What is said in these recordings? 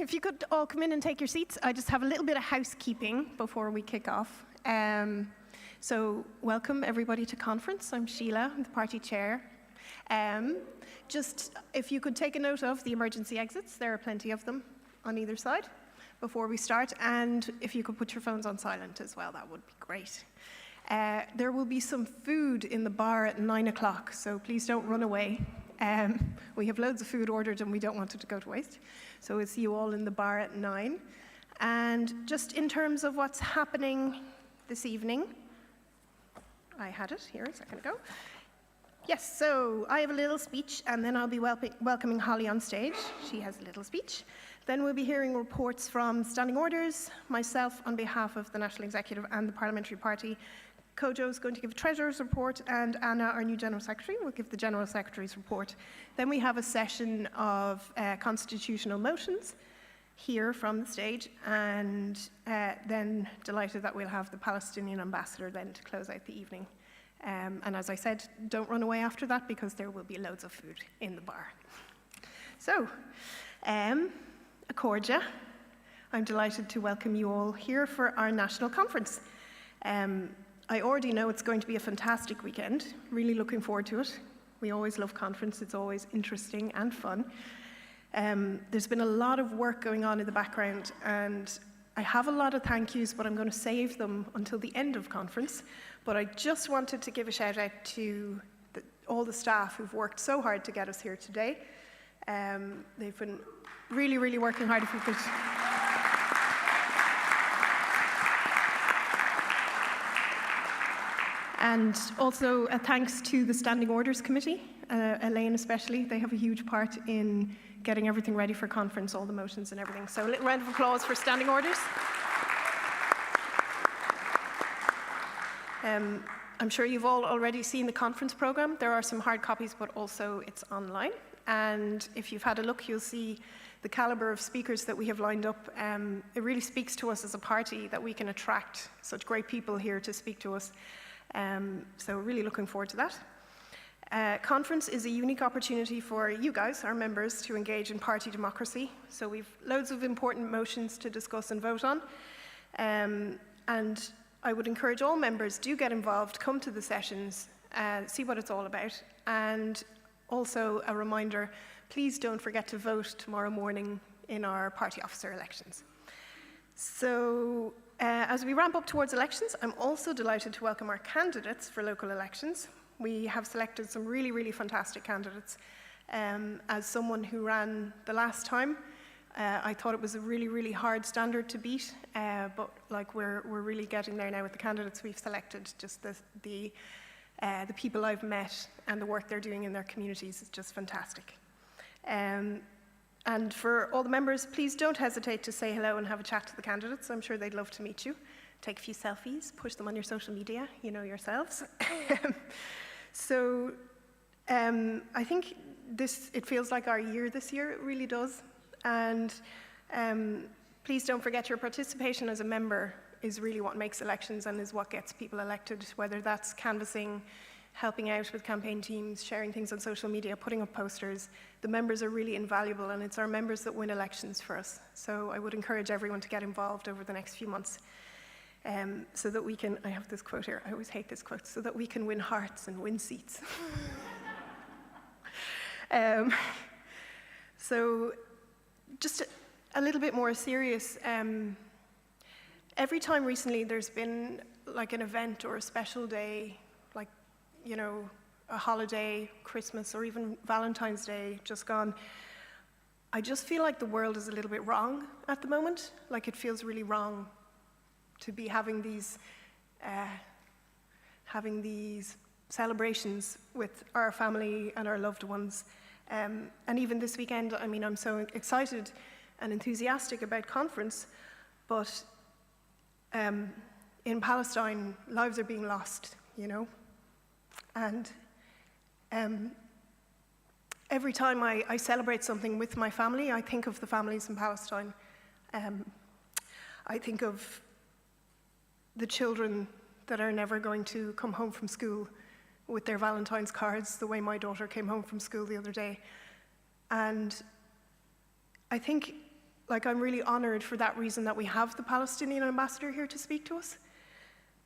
if you could all come in and take your seats, I just have a little bit of housekeeping before we kick off. So welcome everybody to conference. I'm Sheila, I'm the party chair. Just if you could take a note of the emergency exits, there are plenty of them on either side before we start, and if you could put your phones on silent as well, that would be great. There will be some food in the bar at 9 o'clock, so please don't run away. We have loads of food ordered and we don't want it to go to waste. So we'll see you all in the bar at 9. And just in terms of what's happening this evening, I had it here a second ago. Yes, so I have a little speech and then I'll be welcoming Holly on stage. She has a little speech. Then we'll be hearing reports from standing orders, myself on behalf of the National Executive and the Parliamentary Party. Kojo is going to give a Treasurer's report, and Anna, our new General Secretary, will give the General Secretary's report. Then we have a session of constitutional motions here from the stage, and then delighted that we'll have the Palestinian ambassador then to close out the evening. And as I said, don't run away after that because there will be loads of food in the bar. So, Accordia, I'm delighted to welcome you all here for our national conference. I already know it's going to be a fantastic weekend, really looking forward to it. We always love conference, it's always interesting and fun. There's been a lot of work going on in the background, and I have a lot of thank yous, but I'm going to save them until the end of conference. But I just wanted to give a shout out to all the staff who've worked so hard to get us here today. They've been really, really working hard. If we could. And also a thanks to the Standing Orders Committee, Elaine especially. They have a huge part in getting everything ready for conference, all the motions and everything. So a little round of applause for Standing Orders. I'm sure you've all already seen the conference program. There are some hard copies, but also it's online. And if you've had a look, you'll see the caliber of speakers that we have lined up. It really speaks to us as a party that we can attract such great people here to speak to us. So really looking forward to that. Conference is a unique opportunity for you guys, our members, to engage in party democracy. So we've loads of important motions to discuss and vote on. And I would encourage all members, do get involved, come to the sessions, see what it's all about. And also a reminder, please don't forget to vote tomorrow morning in our party officer elections. So as we ramp up towards elections, I'm also delighted to welcome our candidates for local elections. We have selected some really, really fantastic candidates. As someone who ran the last time, I thought it was a really, really hard standard to beat, but like we're really getting there now with the candidates we've selected. Just the people I've met and the work they're doing in their communities is just fantastic. And for all the members, please don't hesitate to say hello and have a chat to the candidates. I'm sure they'd love to meet you. Take a few selfies, push them on your social media, you know yourselves. So I think it feels like our year this year, it really does. And please don't forget your participation as a member is really what makes elections and is what gets people elected, whether that's canvassing, helping out with campaign teams, sharing things on social media, putting up posters. The members are really invaluable, and it's our members that win elections for us. So I would encourage everyone to get involved over the next few months so that we can, I have this quote here, I always hate this quote, so that we can win hearts and win seats. So just a little bit more serious, every time recently there's been like an event or a special day, like, you know, a holiday, Christmas, or even Valentine's Day just gone, I just feel like the world is a little bit wrong at the moment. Like it feels really wrong to be having these celebrations with our family and our loved ones. And even this weekend, I mean, I'm so excited and enthusiastic about conference, but in Palestine, lives are being lost, you know? And every time I celebrate something with my family, I think of the families in Palestine. I think of the children that are never going to come home from school with their Valentine's cards, the way my daughter came home from school the other day. And I think, I'm really honored for that reason that we have the Palestinian ambassador here to speak to us,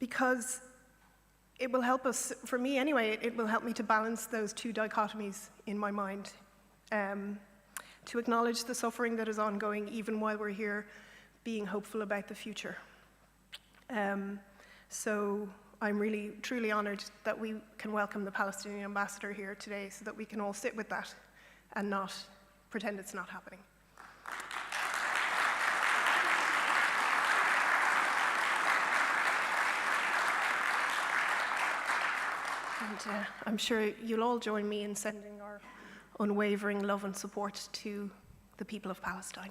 because it will help us, for me anyway, it will help me to balance those two dichotomies in my mind, to acknowledge the suffering that is ongoing even while we're here being hopeful about the future. So I'm really, truly honored that we can welcome the Palestinian ambassador here today so that we can all sit with that and not pretend it's not happening. And I'm sure you'll all join me in sending our unwavering love and support to the people of Palestine.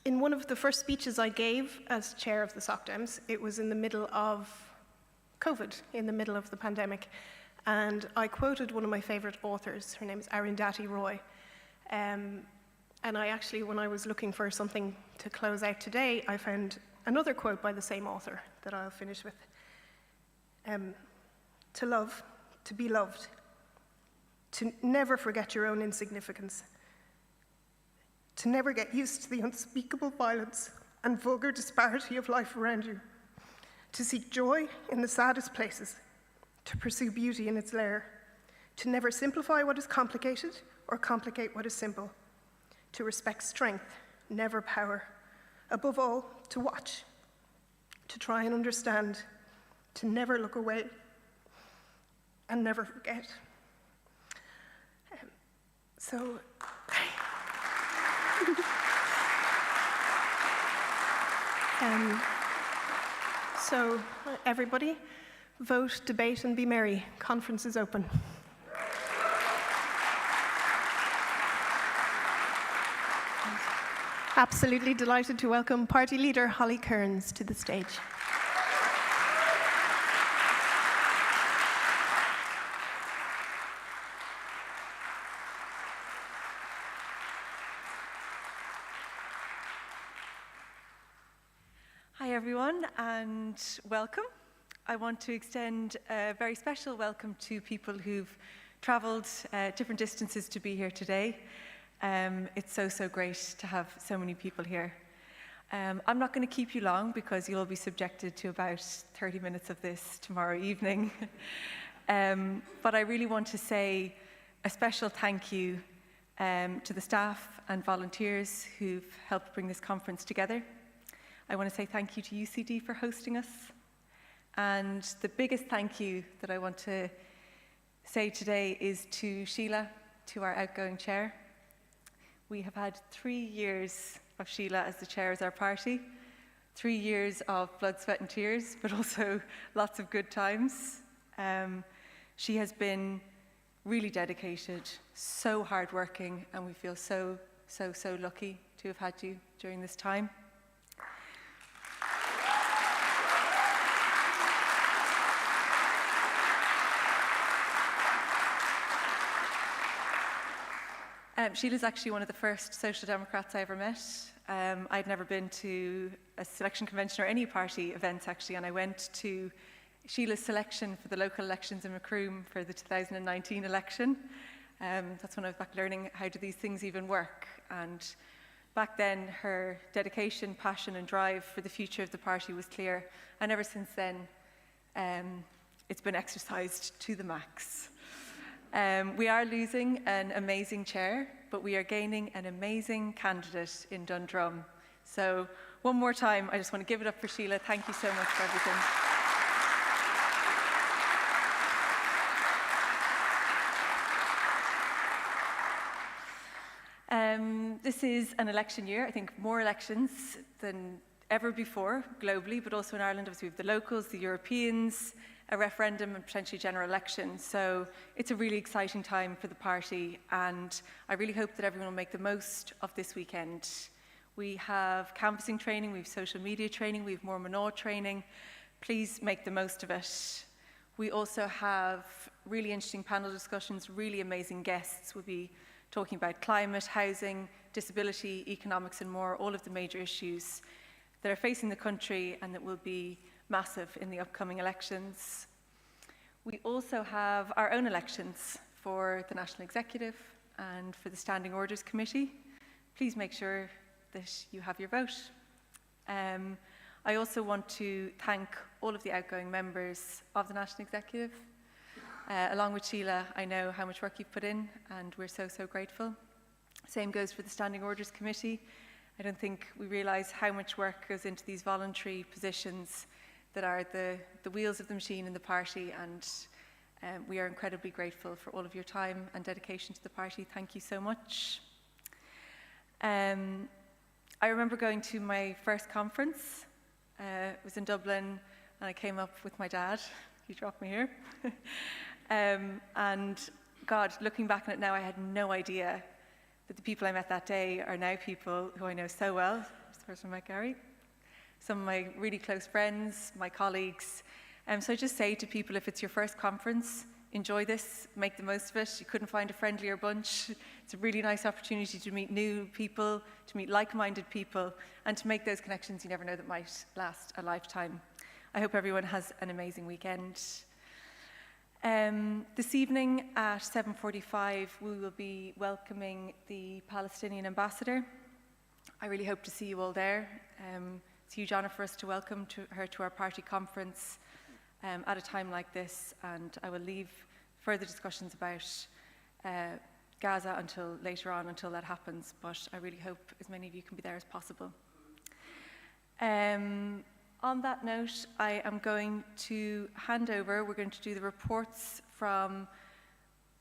In one of the first speeches I gave as chair of the SOCDEMs, it was in the middle of COVID, in the middle of the pandemic, and I quoted one of my favorite authors. Her name is Arundhati Roy. And I actually, when I was looking for something to close out today, I found another quote by the same author that I'll finish with. To love, to be loved, to never forget your own insignificance, to never get used to the unspeakable violence and vulgar disparity of life around you, to seek joy in the saddest places, to pursue beauty in its lair, to never simplify what is complicated or complicate what is simple, to respect strength, never power, above all, to watch, to try and understand, to never look away, and never forget. So everybody, vote, debate, and be merry. Conference is open. Absolutely delighted to welcome Party Leader Holly Cairns to the stage. Hi everyone, and welcome. I want to extend a very special welcome to people who've travelled different distances to be here today. It's so great to have so many people here. I'm not going to keep you long because you'll be subjected to about 30 minutes of this tomorrow evening. But I really want to say a special thank you to the staff and volunteers who've helped bring this conference together. I want to say thank you to UCD for hosting us. And the biggest thank you that I want to say today is to Sheila, to our outgoing chair. We have had 3 years of Sheila as the chair of our party, 3 years of blood, sweat and tears, but also lots of good times. She has been really dedicated, so hardworking, and we feel so lucky to have had you during this time. Sheila's actually one of the first Social Democrats I ever met. I'd never been to a selection convention or any party events actually, and I went to Sheila's selection for the local elections in Macroom for the 2019 election. That's when I was back learning how do these things even work. And back then her dedication, passion and drive for the future of the party was clear. And ever since then, it's been exercised to the max. We are losing an amazing chair, but we are gaining an amazing candidate in Dundrum. So one more time, I just want to give it up for Sheila. Thank you so much for everything. This is an election year. I think more elections than ever before globally, but also in Ireland. Obviously, we have the locals, the Europeans, a referendum and potentially general election. So it's a really exciting time for the party, and I really hope that everyone will make the most of this weekend. We have canvassing training, we have social media training, we have more Mná training. Please make the most of it. We also have really interesting panel discussions, really amazing guests. We'll be talking about climate, housing, disability, economics and more, all of the major issues that are facing the country and that will be massive in the upcoming elections. We also have our own elections for the National Executive and for the Standing Orders Committee. please make sure that you have your vote. I also want to thank all of the outgoing members of the National Executive. Along with Sheila, I know how much work you've put in, and we're so, so grateful. Same goes for the Standing Orders Committee. I don't think we realise how much work goes into these voluntary positions that are the wheels of the machine in the party, and we are incredibly grateful for all of your time and dedication to the party. Thank you so much. I remember going to my first conference. It was in Dublin, and I came up with my dad. He dropped me here. And God, looking back on it now, I had no idea that the people I met that day are now people who I know so well. It's the first time I met Gary. Some of my really close friends, my colleagues. So I just say to people, if it's your first conference, enjoy this, make the most of it. You couldn't find a friendlier bunch. It's a really nice opportunity to meet new people, to meet like-minded people, and to make those connections you never know that might last a lifetime. I hope everyone has an amazing weekend. This evening at 7:45, we will be welcoming the Palestinian ambassador. I really hope to see you all there. It's a huge honour for us to welcome her to our party conference at a time like this, and I will leave further discussions about Gaza until later on, until that happens, but I really hope as many of you can be there as possible. On that note, I am going to hand over, we're going to do the reports from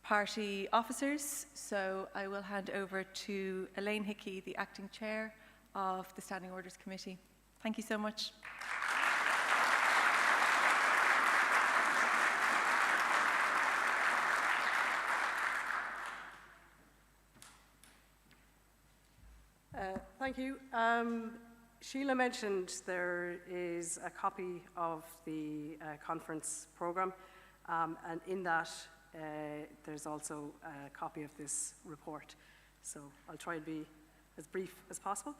party officers, so I will hand over to Elaine Hickey, the acting chair of the Standing Orders Committee. Thank you so much. Thank you. Sheila mentioned there is a copy of the conference programme, and in that there's also a copy of this report. So I'll try and be as brief as possible.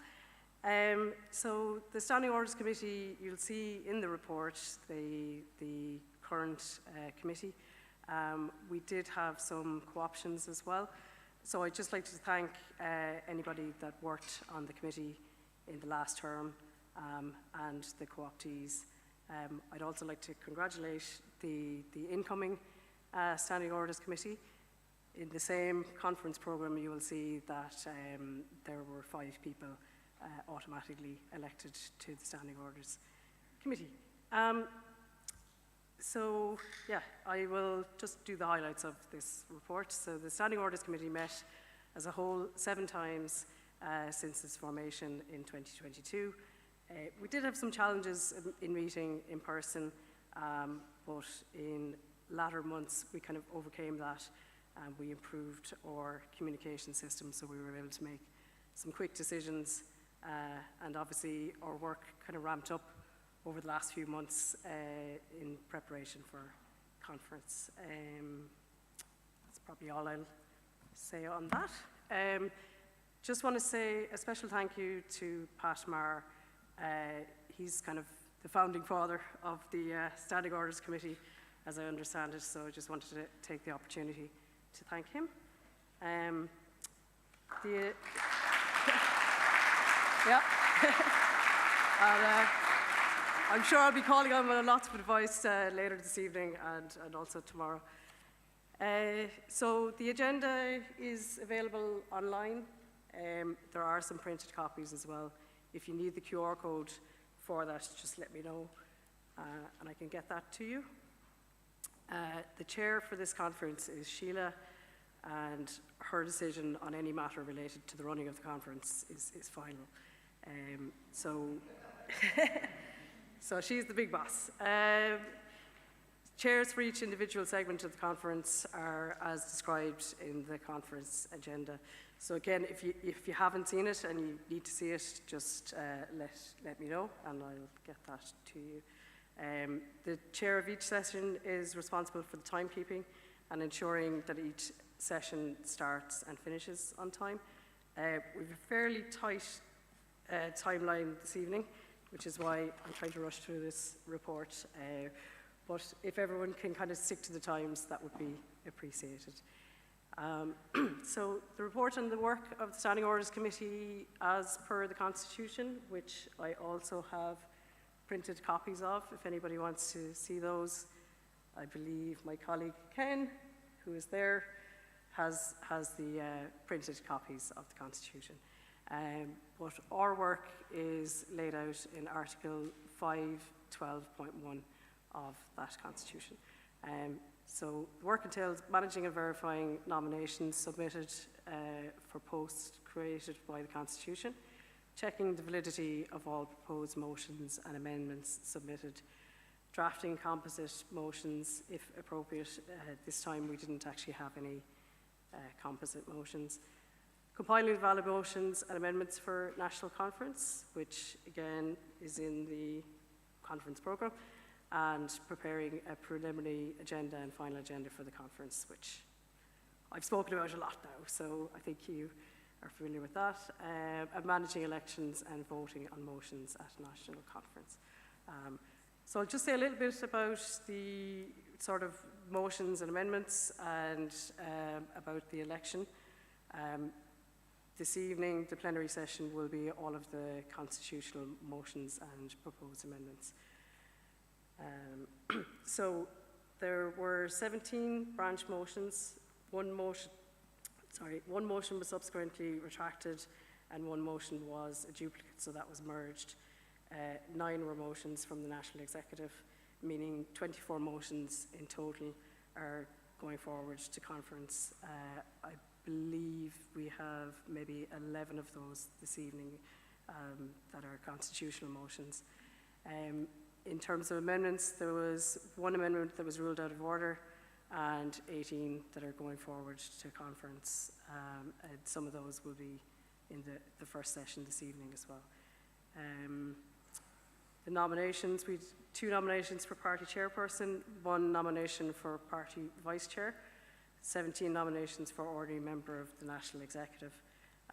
So the Standing Orders Committee, you'll see in the report the current committee. We did have some co-options as well. So I'd just like to thank anybody that worked on the committee in the last term and the co-optees. I'd also like to congratulate the incoming Standing Orders Committee. In the same conference programme, you will see that there were 5 people automatically elected to the Standing Orders Committee. So, yeah, I will just do the highlights of this report. So the Standing Orders Committee met as a whole 7 times since its formation in 2022. We did have some challenges in meeting in person, but in latter months we kind of overcame that and we improved our communication system, so we were able to make some quick decisions, and obviously our work kind of ramped up over the last few months in preparation for conference. That's probably all I'll say on that. Just want to say a special thank you to Pat Maher. He's kind of the founding father of the Standing Orders Committee, as I understand it, so I just wanted to take the opportunity to thank him. Yeah. And, I'm sure I'll be calling on lots of advice later this evening and also tomorrow. So the agenda is available online. There are some printed copies as well. If you need the QR code for that, just let me know and I can get that to you. The chair for this conference is Sheila, and her decision on any matter related to the running of the conference is final. So she's the big boss. Chairs for each individual segment of the conference are as described in the conference agenda. So again, if you haven't seen it and you need to see it, just let me know and I'll get that to you. The chair of each session is responsible for the timekeeping and ensuring that each session starts and finishes on time. We have a fairly tight timeline this evening, which is why I'm trying to rush through this report. But if everyone can kind of stick to the times, that would be appreciated. So the report on the work of the Standing Orders Committee as per the Constitution, which I also have printed copies of, if anybody wants to see those. I believe my colleague Ken, who is there, has the printed copies of the Constitution. But our work is laid out in Article 5:12.1 of that Constitution. So the work entails managing and verifying nominations submitted for posts created by the Constitution, checking the validity of all proposed motions and amendments submitted, drafting composite motions if appropriate. This time we didn't actually have any composite motions. Compiling valid motions and amendments for National Conference, which again is in the conference programme, and preparing a preliminary agenda and final agenda for the conference, which I've spoken about a lot now, so I think you are familiar with that, and managing elections and voting on motions at National Conference. So I'll just say a little bit about the sort of motions and amendments and about the election. This evening, the plenary session will be all of the constitutional motions and proposed amendments. So there were 17 branch motions. One motion was subsequently retracted, and one motion was a duplicate, so that was merged. 9 were motions from the National Executive, meaning 24 motions in total are going forward to conference. I believe we have maybe 11 of those this evening that are constitutional motions. In terms of amendments, there was 1 amendment that was ruled out of order and 18 that are going forward to conference. And some of those will be in the first session this evening as well. The nominations, we had 2 nominations for party chairperson, 1 nomination for party vice chair, 17 nominations for ordinary member of the National Executive,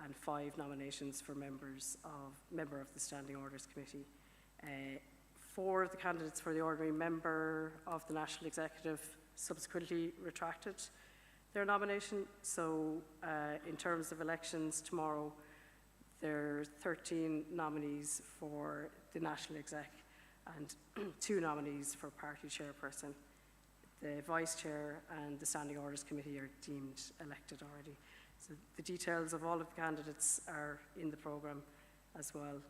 and 5 nominations for member of the Standing Orders Committee. 4 of the candidates for the ordinary member of the National Executive subsequently retracted their nomination. So in terms of elections tomorrow, there are 13 nominees for the National Exec and 2 nominees for party chairperson. The vice chair and the Standing Orders Committee are deemed elected already. So the details of all of the candidates are in the programme as well.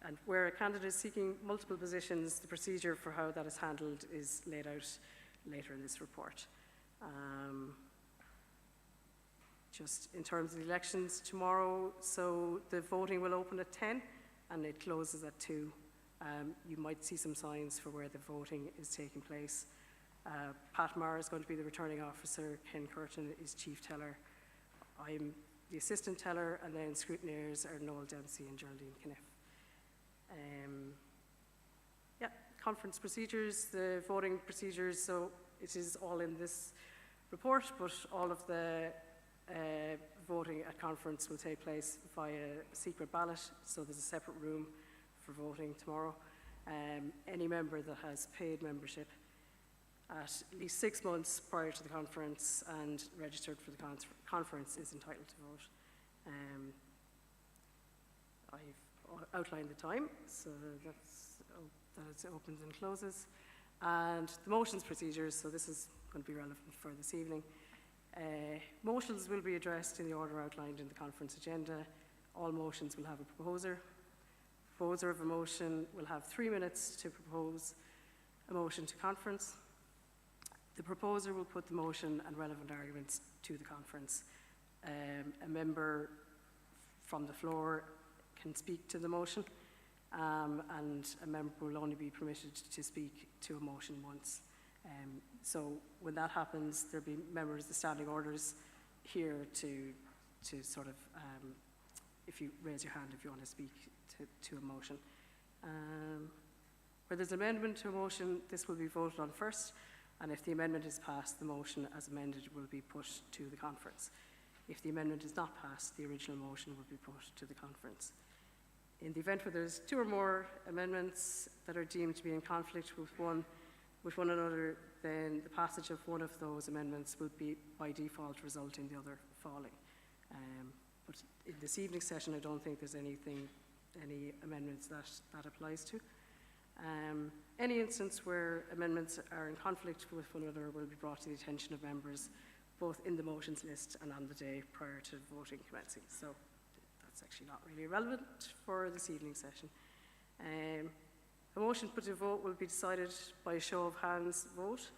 And where a candidate is seeking multiple positions, the procedure for how that is handled is laid out later in this report. Just in terms of the elections tomorrow, so the voting will open at 10 and it closes at 2. You might see some signs for where the voting is taking place. Pat Maher is going to be the returning officer, Ken Curtin is chief teller. I'm the assistant teller, and then scrutineers are Noel Dempsey and Geraldine Kniff. Conference procedures, the voting procedures, so it is all in this report, but all of the voting at conference will take place via secret ballot, so there's a separate room for voting tomorrow. Any member that has paid membership at least 6 months prior to the conference and registered for the conference is entitled to vote. I've outlined the time, so that it opens and closes. And the motions procedures, so this is going to be relevant for this evening. Motions will be addressed in the order outlined in the conference agenda. All motions will have a proposer. Proposer of a motion will have 3 minutes to propose a motion to conference. The proposer will put the motion and relevant arguments to the conference. A member from the floor can speak to the motion, and a member will only be permitted to speak to a motion once. So when that happens, there'll be members of the standing orders here to sort of, if you raise your hand if you want to speak to a motion. Where there's an amendment to a motion, this will be voted on first, and if the amendment is passed, the motion as amended will be put to the conference. If the amendment is not passed, the original motion will be put to the conference. In the event where there's 2 or more amendments that are deemed to be in conflict with one, with one another, then the passage of one of those amendments will be by default result in the other falling. But in this evening's session, I don't think there's any amendments that applies to. Any instance where amendments are in conflict with one another will be brought to the attention of members, both in the motions list and on the day prior to voting commencing. So that's actually not really relevant for this evening's session. A motion put to vote will be decided by a show of hands vote.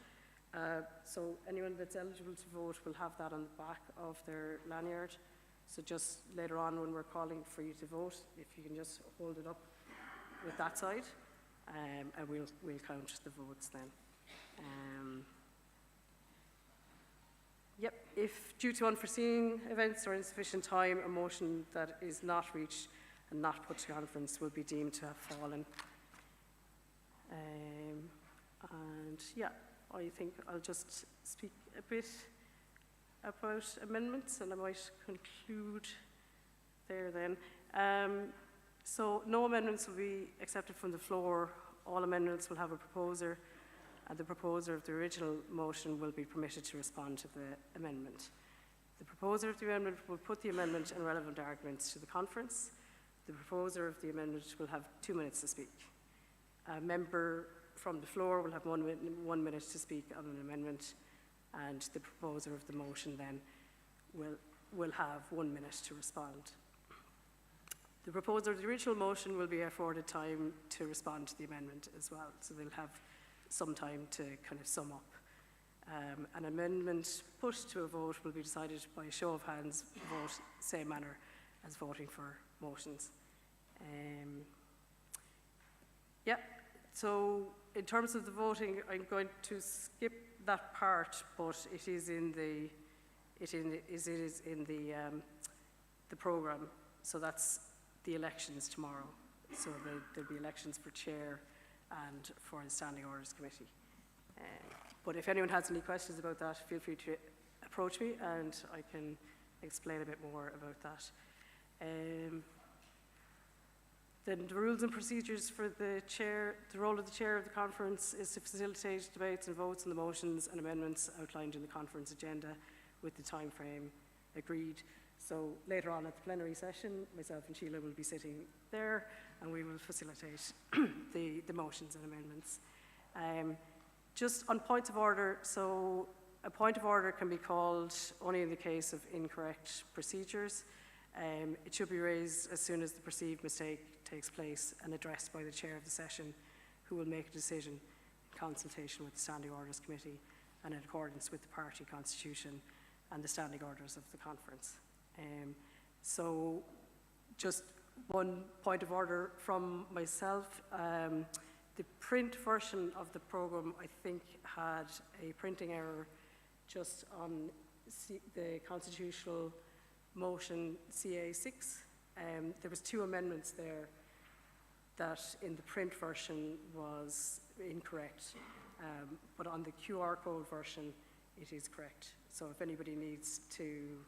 So anyone that's eligible to vote will have that on the back of their lanyard. So just later on when we're calling for you to vote, if you can just hold it up with that side, and we'll count the votes then. Yep, if due to unforeseen events or insufficient time, a motion that is not reached and not put to conference will be deemed to have fallen. And yeah, I think I'll just speak a bit about amendments and I might conclude there then. So no amendments will be accepted from the floor. All amendments will have a proposer, and the proposer of the original motion will be permitted to respond to the amendment. The proposer of the amendment will put the amendment and relevant arguments to the conference. The proposer of the amendment will have 2 minutes to speak. A member from the floor will have 1 minute to speak on an amendment, and the proposer of the motion then will have 1 minute to respond. The proposer of the original motion will be afforded time to respond to the amendment as well, so they'll have some time to kind of sum up. An amendment put to a vote will be decided by a show of hands vote, same manner as voting for motions. Yeah, so in terms of the voting, I'm going to skip that part, but it is in the programme. So that's the elections tomorrow. So there'll be elections for chair and for the Standing Orders Committee. But if anyone has any questions about that, feel free to approach me and I can explain a bit more about that. Then the rules and procedures for the chair. The role of the chair of the conference is to facilitate debates and votes on the motions and amendments outlined in the conference agenda with the time frame agreed. So later on at the plenary session, myself and Sheila will be sitting there and we will facilitate the motions and amendments. Just on points of order, so a point of order can be called only in the case of incorrect procedures. It should be raised as soon as the perceived mistake takes place and addressed by the chair of the session, who will make a decision in consultation with the Standing Orders Committee and in accordance with the party constitution and the standing orders of the conference. So just one point of order from myself. The print version of the programme, I think, had a printing error just on the constitutional motion CA6. There was 2 amendments there that in the print version was incorrect, but on the QR code version it is correct. So if anybody needs to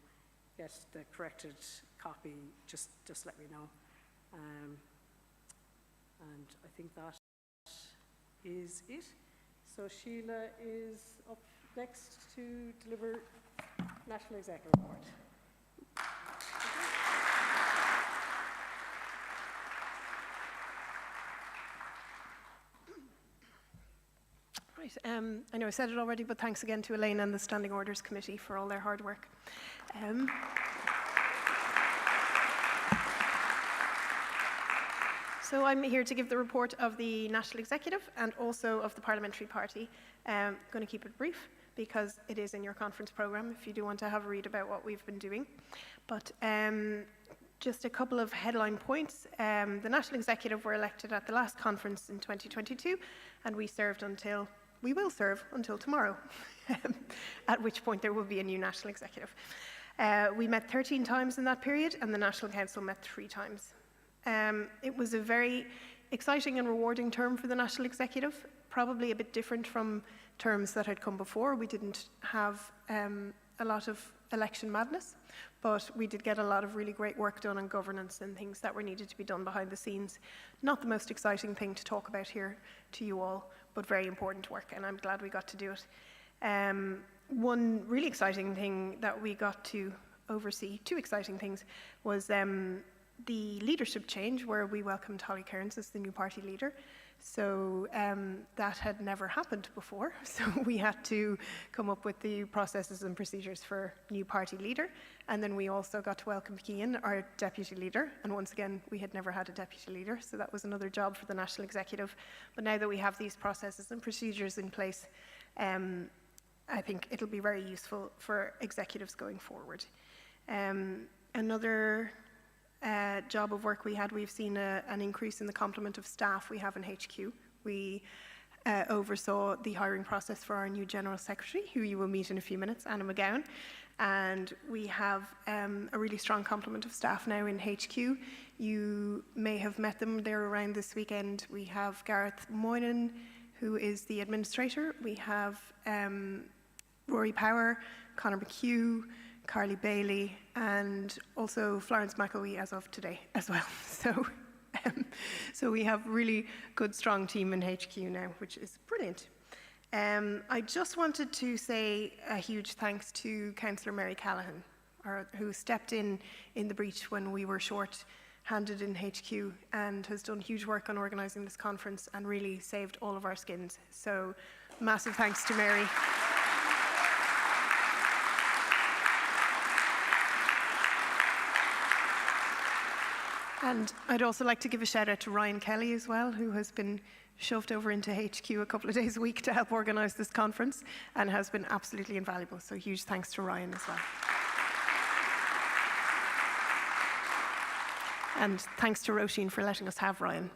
get the corrected copy, just let me know. And I think that is it. So Sheila is up next to deliver National Executive Report. Right, I know I said it already, but thanks again to Elaine and the Standing Orders Committee for all their hard work. So I'm here to give the report of the National Executive and also of the Parliamentary Party. I'm going to keep it brief because it is in your conference programme if you do want to have a read about what we've been doing. But just a couple of headline points. The National Executive were elected at the last conference in 2022 and we will serve until tomorrow, at which point there will be a new National Executive. We met 13 times in that period and the National Council met 3 times. It was a very exciting and rewarding term for the National Executive, probably a bit different from terms that had come before. We didn't have a lot of election madness, but we did get a lot of really great work done on governance and things that were needed to be done behind the scenes. Not the most exciting thing to talk about here to you all, but very important work, and I'm glad we got to do it. One really exciting thing that we got to oversee, two exciting things, was the leadership change, where we welcomed Holly Cairns as the new party leader. So that had never happened before, so we had to come up with the processes and procedures for new party leader. And then we also got to welcome Cian, our deputy leader, and once again we had never had a deputy leader, so that was another job for the National Executive. But now that we have these processes and procedures in place, I think it'll be very useful for executives going forward. Another job of work we've seen an increase in the complement of staff we have in HQ. We oversaw the hiring process for our new General Secretary, who you will meet in a few minutes, Anna McGowan, and we have a really strong complement of staff now in HQ. You may have met them, they're around this weekend. We have Gareth Moynan, who is the administrator. We have Rory Power, Conor McHugh, Carly Bailey, and also Florence McElwee as of today as well. So we have really good, strong team in HQ now, which is brilliant. I just wanted to say a huge thanks to Councillor Mary Callaghan, who stepped in the breach when we were short-handed in HQ and has done huge work on organising this conference and really saved all of our skins. So massive thanks to Mary. And I'd also like to give a shout out to Ryan Kelly as well, who has been shoved over into HQ a couple of days a week to help organise this conference and has been absolutely invaluable. So huge thanks to Ryan as well. And thanks to Roisin for letting us have Ryan.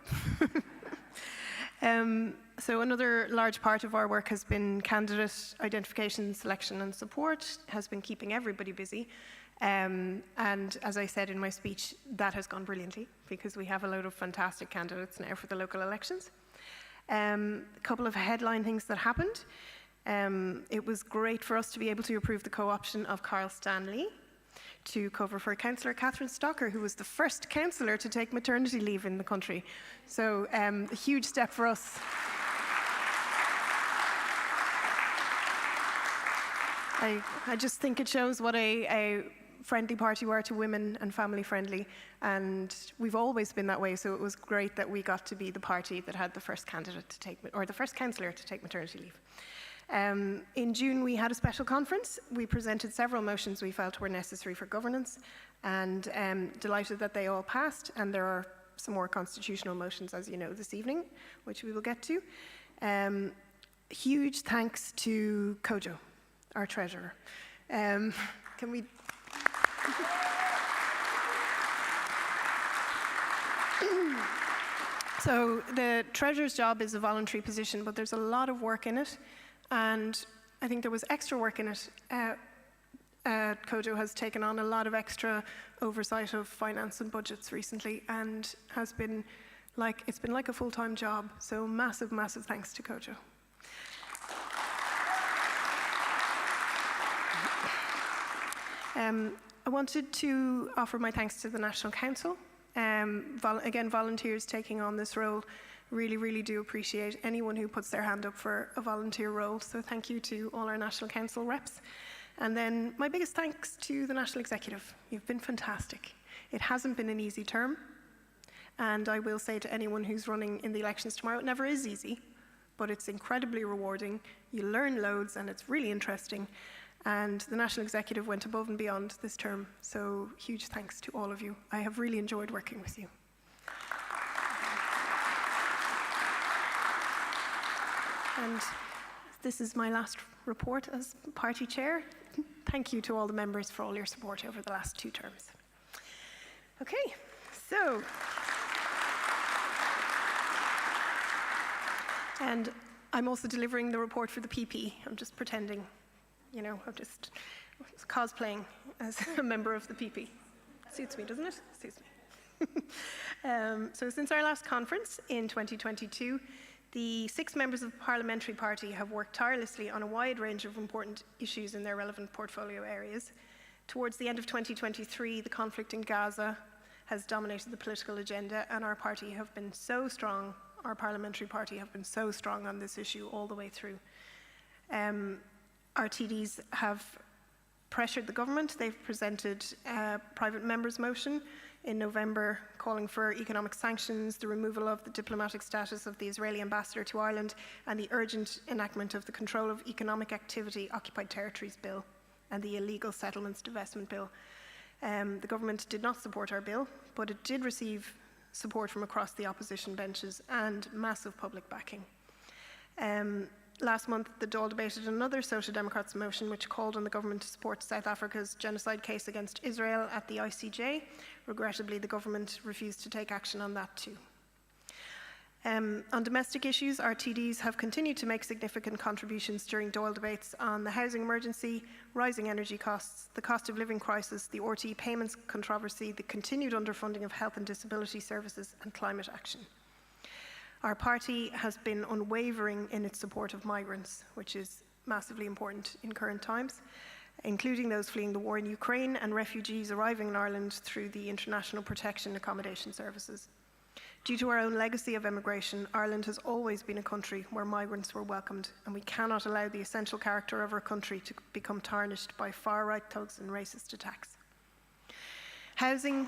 So another large part of our work has been candidate identification, selection and support, has been keeping everybody busy. And as I said in my speech, that has gone brilliantly because we have a load of fantastic candidates now for the local elections. A couple of headline things that happened. It was great for us to be able to approve the co-option of Carl Stanley to cover for Councillor Catherine Stocker, who was the first councillor to take maternity leave in the country. So a huge step for us. I just think it shows what a friendly party we are to women and family friendly, and we've always been that way, so it was great that we got to be the party that had the first candidate to take, or the first councillor to take maternity leave. In June we had a special conference. We presented several motions we felt were necessary for governance, and delighted that they all passed, and there are some more constitutional motions, as you know, this evening, which we will get to. Huge thanks to Kojo, our treasurer. Can we... So the treasurer's job is a voluntary position, but there's a lot of work in it, and I think there was extra work in it. Kojo has taken on a lot of extra oversight of finance and budgets recently, and has been like, it's been like a full-time job. So massive, massive thanks to Kojo. I wanted to offer my thanks to the National Council. Again, volunteers taking on this role, really do appreciate anyone who puts their hand up for a volunteer role. So thank you to all our National Council reps. And then my biggest thanks to the National Executive. You've been fantastic. It hasn't been an easy term. And I will say to anyone who's running in the elections tomorrow, it never is easy, but it's incredibly rewarding. You learn loads and it's really interesting. And the National Executive went above and beyond this term, so huge thanks to all of you. I have really enjoyed working with you. And this is my last report as party chair. Thank you to all the members for all your support over the last 2 terms. Okay, so. And I'm also delivering the report for the PP. I'm just pretending. You know, I'm just cosplaying as a member of the PP. Suits me, doesn't it? Suits me. So since our last conference in 2022, the 6 members of the Parliamentary Party have worked tirelessly on a wide range of important issues in their relevant portfolio areas. Towards the end of 2023, the conflict in Gaza has dominated the political agenda, and our party have been so strong our parliamentary party have been so strong on this issue all the way through. Our TDs have pressured the government. They've presented a private members' motion in November calling for economic sanctions, the removal of the diplomatic status of the Israeli ambassador to Ireland, and the urgent enactment of the Control of Economic Activity Occupied Territories Bill and the Illegal Settlements Divestment Bill. The government did not support our bill, but it did receive support from across the opposition benches and massive public backing. Last month, the Dáil debated another Social Democrats motion which called on the government to support South Africa's genocide case against Israel at the ICJ. Regrettably, the government refused to take action on that too. On domestic issues, our TDs have continued to make significant contributions during Dáil debates on the housing emergency, rising energy costs, the cost of living crisis, the RTE payments controversy, the continued underfunding of health and disability services, and climate action. Our party has been unwavering in its support of migrants, which is massively important in current times, including those fleeing the war in Ukraine and refugees arriving in Ireland through the International Protection Accommodation Services. Due to our own legacy of emigration, Ireland has always been a country where migrants were welcomed, and we cannot allow the essential character of our country to become tarnished by far-right thugs and racist attacks. Housing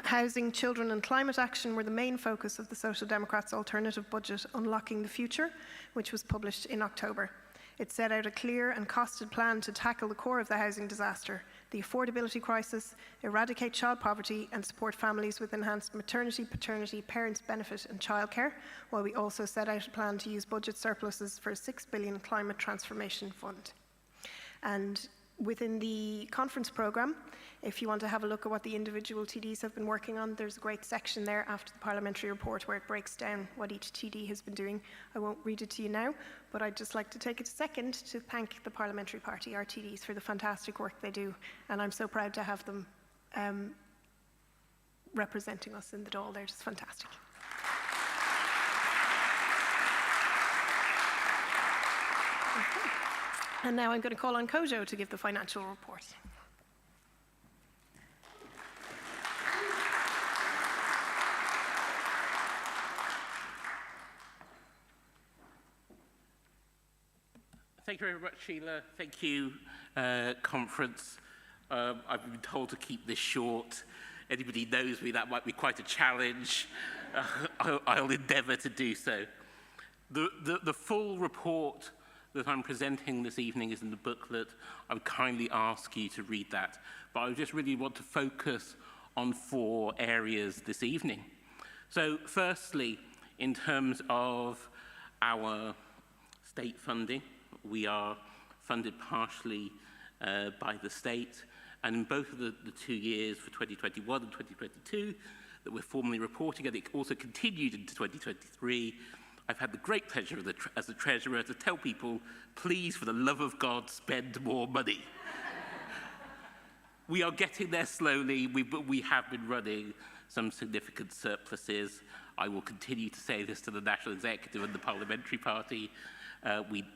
housing, children and climate action were the main focus of the Social Democrats' alternative budget, Unlocking the Future, which was published in October. It set out a clear and costed plan to tackle the core of the housing disaster, the affordability crisis, eradicate child poverty and support families with enhanced maternity, paternity, parents' benefit and childcare, while we also set out a plan to use budget surpluses for a $6 billion climate transformation fund. And within the conference programme, if you want to have a look at what the individual TDs have been working on, there's a great section there after the parliamentary report where it breaks down what each TD has been doing. I won't read it to you now, but I'd just like to take a second to thank the parliamentary party, our TDs, for the fantastic work they do, and I'm so proud to have them representing us in the Dáil. They're just fantastic. And now I'm going to call on Kojo to give the financial report. Thank you very much, Sheila. Thank you, conference. I've been told to keep this short. Anybody knows me, that might be quite a challenge. I'll endeavour to do so. The full report that I'm presenting this evening is in the booklet. I would kindly ask you to read that. But I just really want to focus on 4 areas this evening. So firstly, in terms of our state funding, we are funded partially by the state, and in both of the 2 years for 2021 and 2022 that we're formally reporting, and it also continued into 2023, I've had the great pleasure as the Treasurer to tell people, please, for the love of God, spend more money. We are getting there slowly, but we have been running some significant surpluses. I will continue to say this to the National Executive and the Parliamentary Party.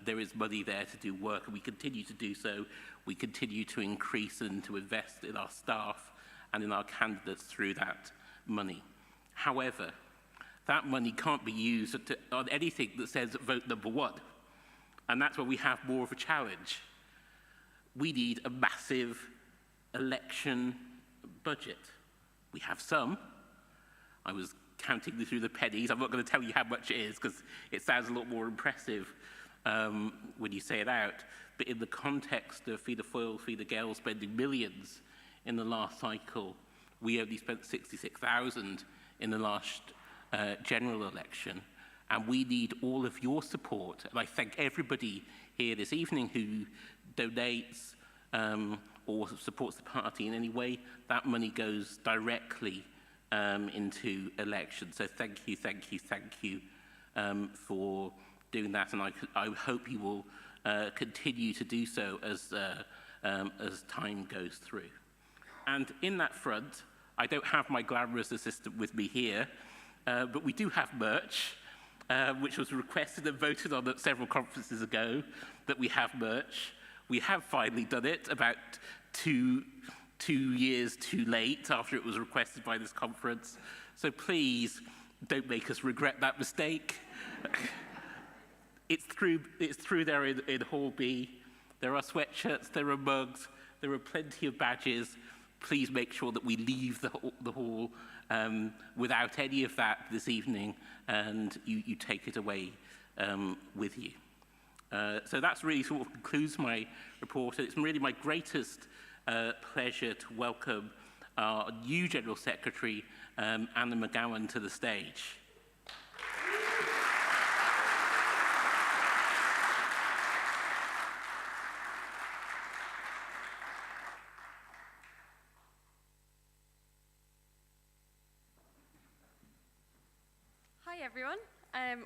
There is money there to do work, and we continue to do so. We continue to increase and to invest in our staff and in our candidates through that money. However, that money can't be used on anything that says vote number 1. And that's where we have more of a challenge. We need a massive election budget. We have some. I was counting through the pennies. I'm not going to tell you how much it is because it sounds a lot more impressive when you say it out. But in the context of Fianna Fáil, Fine Gael spending millions in the last cycle, we only spent 66,000 in the last general election, and we need all of your support. And I thank everybody here this evening who donates or supports the party in any way. That money goes directly into elections. So thank you for doing that, and I hope you will continue to do so as time goes through. And in that front, I don't have my glamorous assistant with me here, but we do have merch, which was requested and voted on at several conferences ago, that we have merch. We have finally done it about 2 2 years too late after it was requested by this conference. So please don't make us regret that mistake. It's through there in Hall B. There are sweatshirts, there are mugs, there are plenty of badges. Please make sure that we leave the hall without any of that this evening, and you take it away with you. So that's really sort of concludes my report. It's really my greatest pleasure to welcome our new General Secretary, Anna McGowan, to the stage. Hi everyone.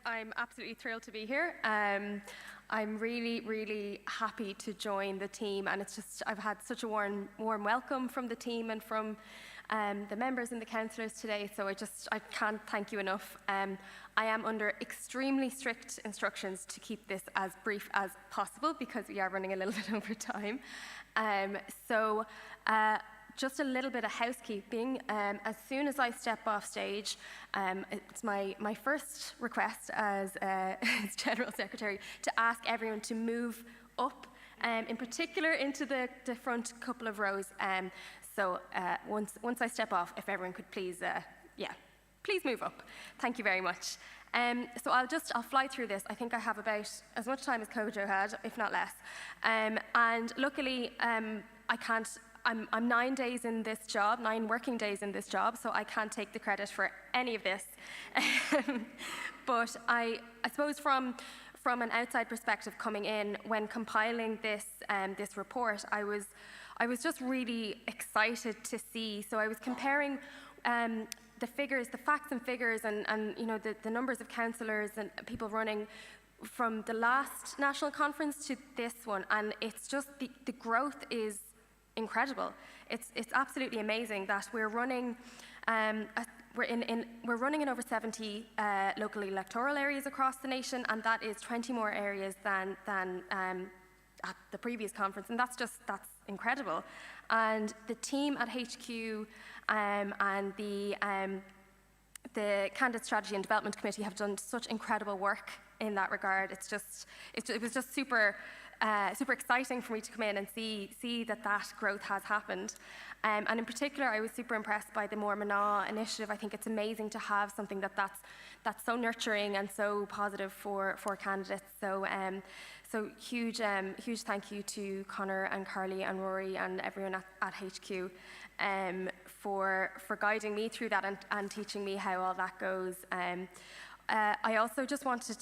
I'm absolutely thrilled to be here. I'm really, really happy to join the team, and it's just I've had such a warm welcome from the team and from the members and the councillors today. So I can't thank you enough. I am under extremely strict instructions to keep this as brief as possible because we are running a little bit over time. Just a little bit of housekeeping. As soon as I step off stage, it's my first request as General Secretary to ask everyone to move up, in particular into the front couple of rows. Once I step off, if everyone could please move up. Thank you very much. So I'll fly through this. I think I have about as much time as Kojo had, if not less. And luckily, I'm 9 days in this job, 9 working days in this job, so I can't take the credit for any of this. But I suppose from an outside perspective coming in, when compiling this report, I was just really excited to see. So I was comparing the figures, the facts and figures, and you know the numbers of councillors and people running from the last national conference to this one, and it's just the growth is incredible. It's absolutely amazing that we're running. We're running in over 70 local electoral areas across the nation, and that is 20 more areas than at the previous conference, and that's incredible. And the team at HQ and the Candidate Strategy and Development Committee have done such incredible work in that regard. It was just super exciting for me to come in and see that growth has happened. And in particular, I was super impressed by the More Mana initiative. I think it's amazing to have something that's so nurturing and so positive for candidates. So huge thank you to Conor and Carly and Rory and everyone at HQ for guiding me through that and teaching me how all that goes. I also just wanted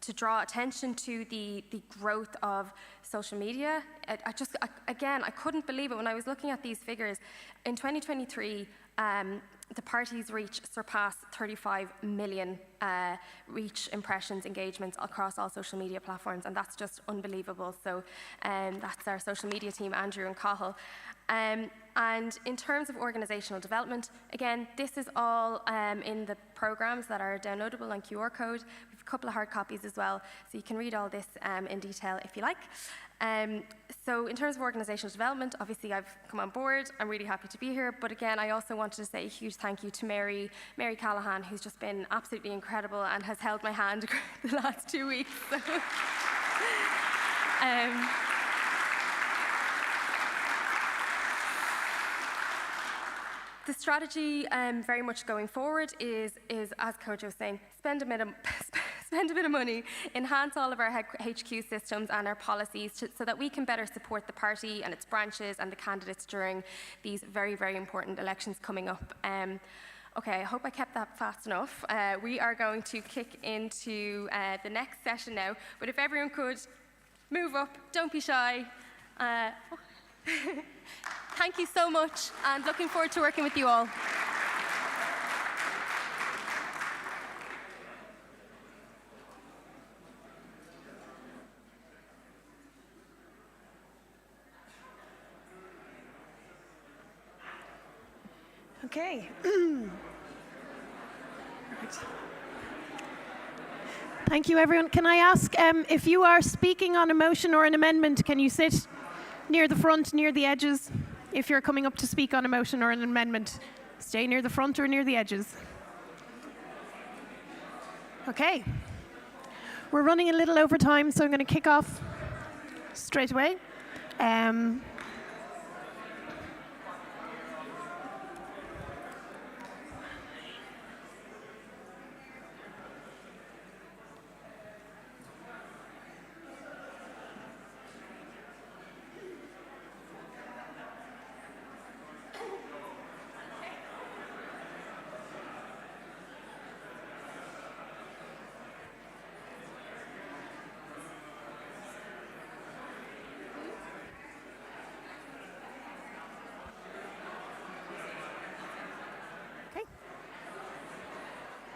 to draw attention to the growth of social media. I couldn't believe it when I was looking at these figures. In 2023, the party's reach surpassed 35 million reach, impressions, engagements across all social media platforms, and that's just unbelievable. So that's our social media team, Andrew and Cahill. And in terms of organisational development, again, this is all in the programmes that are downloadable on QR code. We have a couple of hard copies as well, so you can read all this in detail if you like. So in terms of organisational development, obviously I've come on board. I'm really happy to be here. But again, I also wanted to say a huge thank you to Mary Callahan, who's just been absolutely incredible and has held my hand the last 2 weeks. So, the strategy very much going forward is as Kojo was saying, spend a bit of money, enhance all of our HQ systems and our policies so that we can better support the party and its branches and the candidates during these very, very important elections coming up. Okay, I hope I kept that fast enough. We are going to kick into the next session now, but if everyone could move up, don't be shy. Thank you so much, and looking forward to working with you all. Okay. Thank you, everyone. Can I ask if you are speaking on a motion or an amendment, can you sit near the front, near the edges? if you're coming up to speak on a motion or an amendment, stay near the front or near the edges. Okay. We're running a little over time, so I'm going to kick off straight away.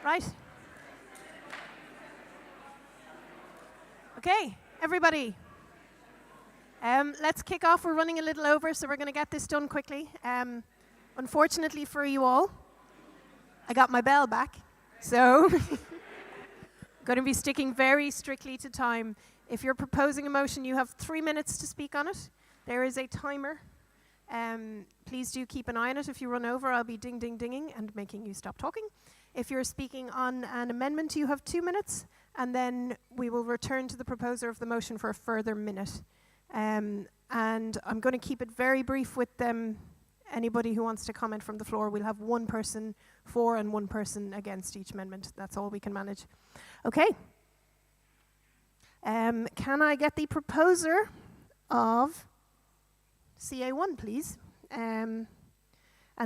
Right. Okay, everybody. Let's kick off. We're running a little over, so we're going to get this done quickly. Unfortunately for you all, I got my bell back, so going to be sticking very strictly to time. If you're proposing a motion, you have 3 minutes to speak on it. There is a timer. Please do keep an eye on it. If you run over, I'll be ding-ding-dinging and making you stop talking. If you're speaking on an amendment, you have 2 minutes, and then we will return to the proposer of the motion for a further minute. And I'm going to keep it very brief with anybody who wants to comment from the floor. We'll have one person for and one person against each amendment. That's all we can manage. Okay. Can I get the proposer of CA1, please? And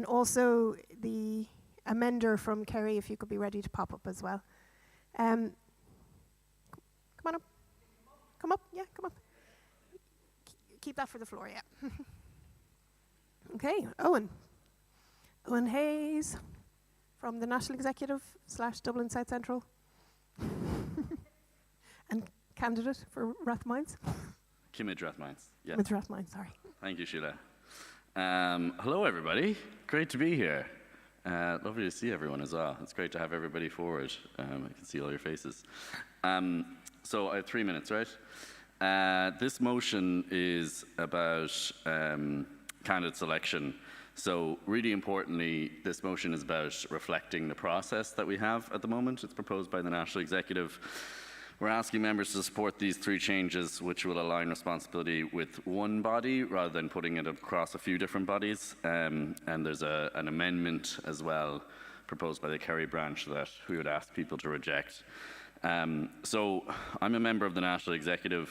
also the amender from Kerry, if you could be ready to pop up as well. Come on up. Come up, yeah, come up. Keep that for the floor, yeah. Okay, Owen. Owen Hayes from the National Executive / Dublin South Central. And candidate for Rathmines. Kimmage Rathmines, yeah. With Rathmines, sorry. Thank you, Sheila. Hello, everybody. Great to be here. Lovely to see everyone as well. It's great to have everybody forward. I can see all your faces. So I have 3 minutes, right? This motion is about candidate selection. So really importantly, this motion is about reflecting the process that we have at the moment. It's proposed by the National Executive. We're asking members to support these 3 changes, which will align responsibility with one body rather than putting it across a few different bodies. And there's an amendment as well proposed by the Kerry branch that we would ask people to reject. So I'm a member of the National Executive.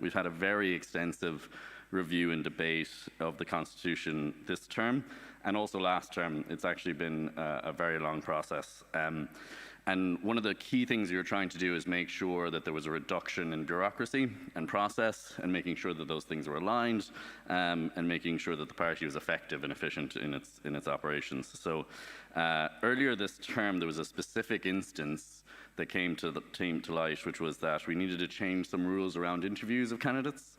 We've had a very extensive review and debate of the Constitution this term, and also last term. It's actually been a very long process. And one of the key things we were trying to do is make sure that there was a reduction in bureaucracy and process, and making sure that those things were aligned, and making sure that the party was effective and efficient in its operations. So earlier this term, there was a specific instance that came to light, which was that we needed to change some rules around interviews of candidates.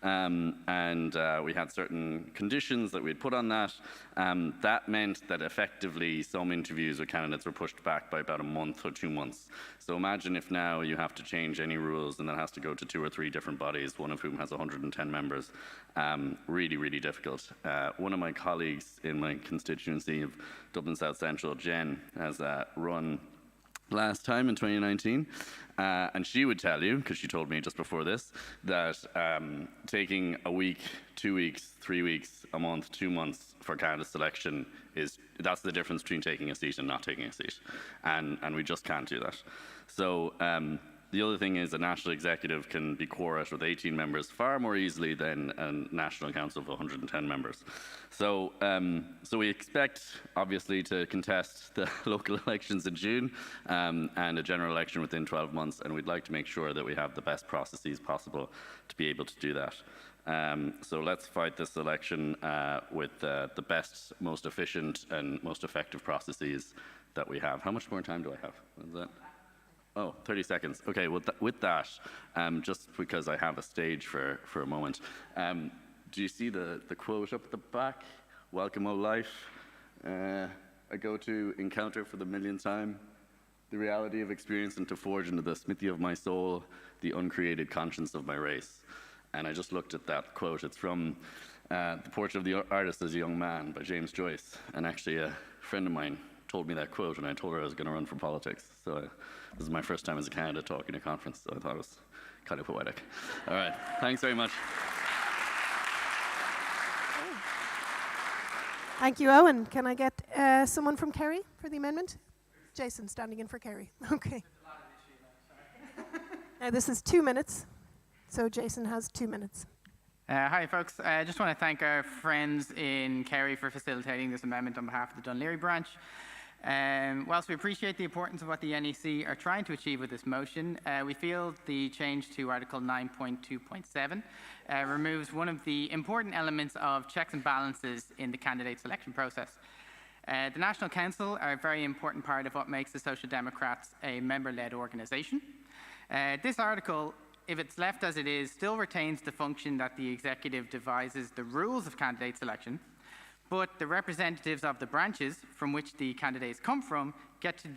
We had certain conditions that we had put on that. That meant that effectively some interviews with candidates were pushed back by about a month or 2 months. So imagine if now you have to change any rules and that has to go to 2 or 3 different bodies, one of whom has 110 members. Really, really difficult. One of my colleagues in my constituency of Dublin South Central, Jen, has run last time in 2019, and she would tell you, because she told me just before this, that taking a week, 2 weeks, 3 weeks, a month, 2 months for candidate selection that's the difference between taking a seat and not taking a seat, and we just can't do that. So the other thing is a national executive can be quorate with 18 members far more easily than a national council of 110 members. So, so we expect, obviously, to contest the local elections in June and a general election within 12 months, and we'd like to make sure that we have the best processes possible to be able to do that. So let's fight this election with the best, most efficient, and most effective processes that we have. How much more time do I have? Is that? Oh, 30 seconds. Okay, well, with that, just because I have a stage for a moment, do you see the quote up at the back? Welcome, O life. I go to encounter for the millionth time the reality of experience and to forge into the smithy of my soul the uncreated conscience of my race. And I just looked at that quote. It's from The Portrait of the Artist as a Young Man by James Joyce. And actually, a friend of mine told me that quote, and I told her I was going to run for politics. So this is my first time as a candidate talking at a conference, so I thought it was kind of poetic. All right, thanks very much. Thank you, Owen. Can I get someone from Kerry for the amendment? Jason, standing in for Kerry. Okay. Now, this is 2 minutes, so Jason has 2 minutes. Hi, folks. I just want to thank our friends in Kerry for facilitating this amendment on behalf of the Dún Laoghaire branch. Whilst we appreciate the importance of what the NEC are trying to achieve with this motion, we feel the change to Article 9.2.7 removes one of the important elements of checks and balances in the candidate selection process. The National Council are a very important part of what makes the Social Democrats a member-led organisation. This article, if it's left as it is, still retains the function that the executive devises the rules of candidate selection, but the representatives of the branches from which the candidates come from get to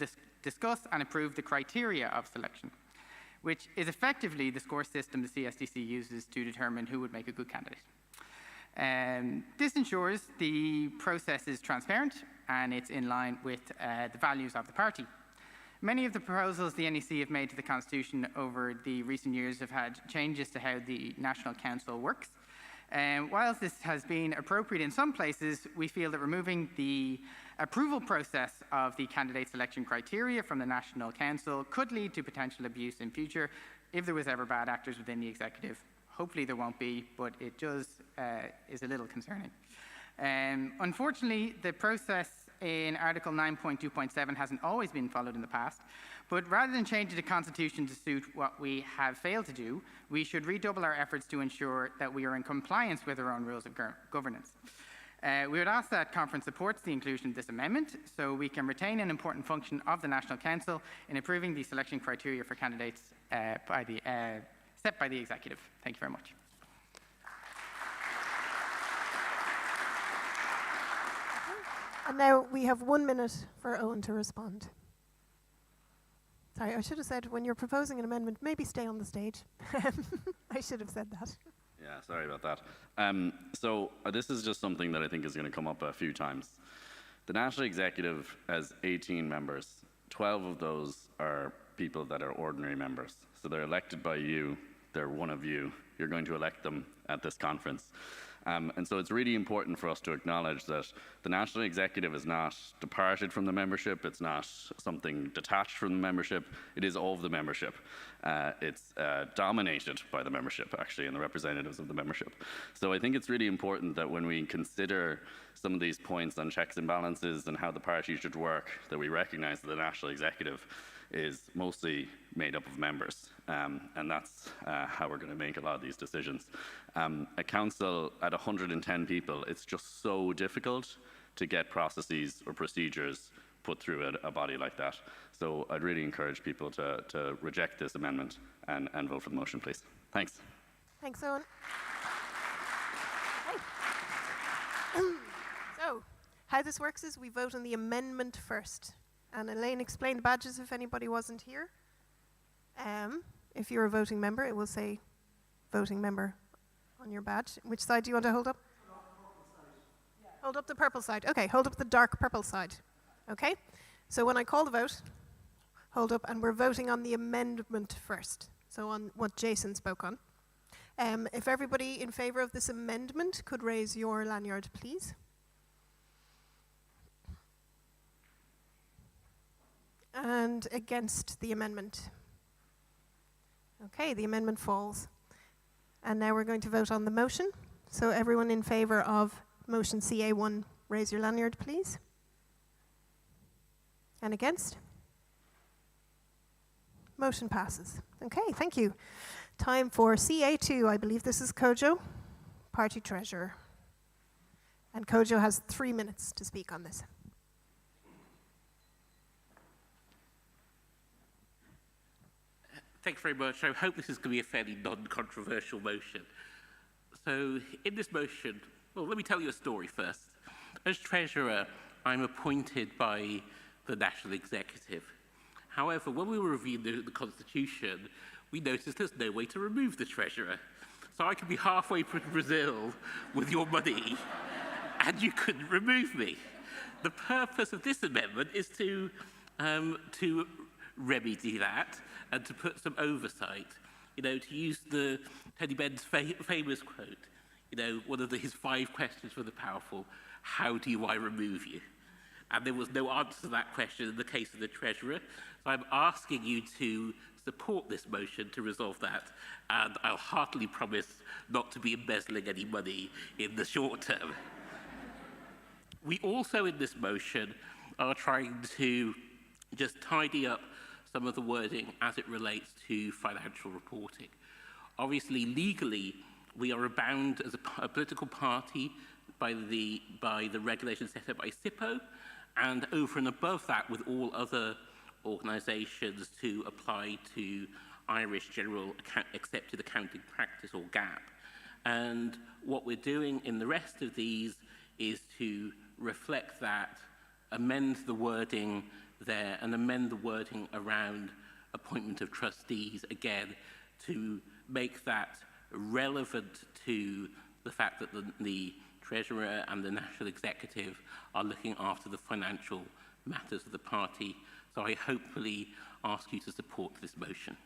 discuss and approve the criteria of selection, which is effectively the score system the CSDC uses to determine who would make a good candidate. This ensures the process is transparent and it's in line with the values of the party. Many of the proposals the NEC have made to the Constitution over the recent years have had changes to how the National Council works. Whilst this has been appropriate in some places, we feel that removing the approval process of the candidate selection criteria from the National Council could lead to potential abuse in future if there was ever bad actors within the executive. Hopefully there won't be, but it just is a little concerning. Unfortunately, the process in Article 9.2.7 hasn't always been followed in the past, but rather than changing the Constitution to suit what we have failed to do, we should redouble our efforts to ensure that we are in compliance with our own rules of governance. We would ask that Conference supports the inclusion of this amendment so we can retain an important function of the National Council in approving the selection criteria for candidates set by the Executive. Thank you very much. And now we have 1 minute for Owen to respond. Sorry, I should have said when you're proposing an amendment, maybe stay on the stage. I should have said that. Yeah, sorry about that. This is just something that I think is going to come up a few times. The National Executive has 18 members. 12 of those are people that are ordinary members. So they're elected by you. They're one of you. You're going to elect them at this conference. And so it's really important for us to acknowledge that the National Executive is not departed from the membership. It's not something detached from the membership. It is all of the membership. It's dominated by the membership, actually, and the representatives of the membership. So I think it's really important that when we consider some of these points on checks and balances and how the party should work, that we recognize that the National Executive is mostly made up of members. And that's how we're going to make a lot of these decisions. A council at 110 people, it's just so difficult to get processes or procedures put through a body like that. So I'd really encourage people to reject this amendment and vote for the motion, please. Thanks. Thanks, Owen. So, how this works is we vote on the amendment first. And Elaine explained the badges if anybody wasn't here. If you're a voting member, it will say voting member on your badge. Which side do you want to hold up? Hold up the purple side. Okay, hold up the dark purple side. Okay? So when I call the vote, hold up, and we're voting on the amendment first. So on what Jason spoke on. If everybody in favour of this amendment could raise your lanyard, please. And against the amendment. Okay, the amendment falls. And now we're going to vote on the motion. So everyone in favour of motion CA1, raise your lanyard, please. And against? Motion passes. Okay, thank you. Time for CA2. I believe this is Kojo, Party Treasurer. And Kojo has 3 minutes to speak on this. Thank you very much. I hope this is going to be a fairly non-controversial motion. So, in this motion, well, let me tell you a story first. As Treasurer, I'm appointed by the National Executive. However, when we were reviewing the Constitution, we noticed there's no way to remove the Treasurer. So I could be halfway to Brazil with your money, and you couldn't remove me. The purpose of this amendment is to remedy that and to put some oversight. You know, to use the Tony Benn's famous quote, you know, one of his 5 questions for the powerful, how do I remove you? And there was no answer to that question in the case of the Treasurer. So I'm asking you to support this motion to resolve that, and I'll heartily promise not to be embezzling any money in the short term. We also, in this motion, are trying to just tidy up some of the wording as it relates to financial reporting. Obviously, legally, we are bound as a political party by the regulations set up by SIPO, and over and above that with all other organisations to apply to Irish General Accepted Accounting Practice, or GAAP. And what we're doing in the rest of these is to reflect that, amend the wording there, and amend the wording around appointment of trustees, again, to make that relevant to the fact that the Treasurer and the National Executive are looking after the financial matters of the party. So I hopefully ask you to support this motion.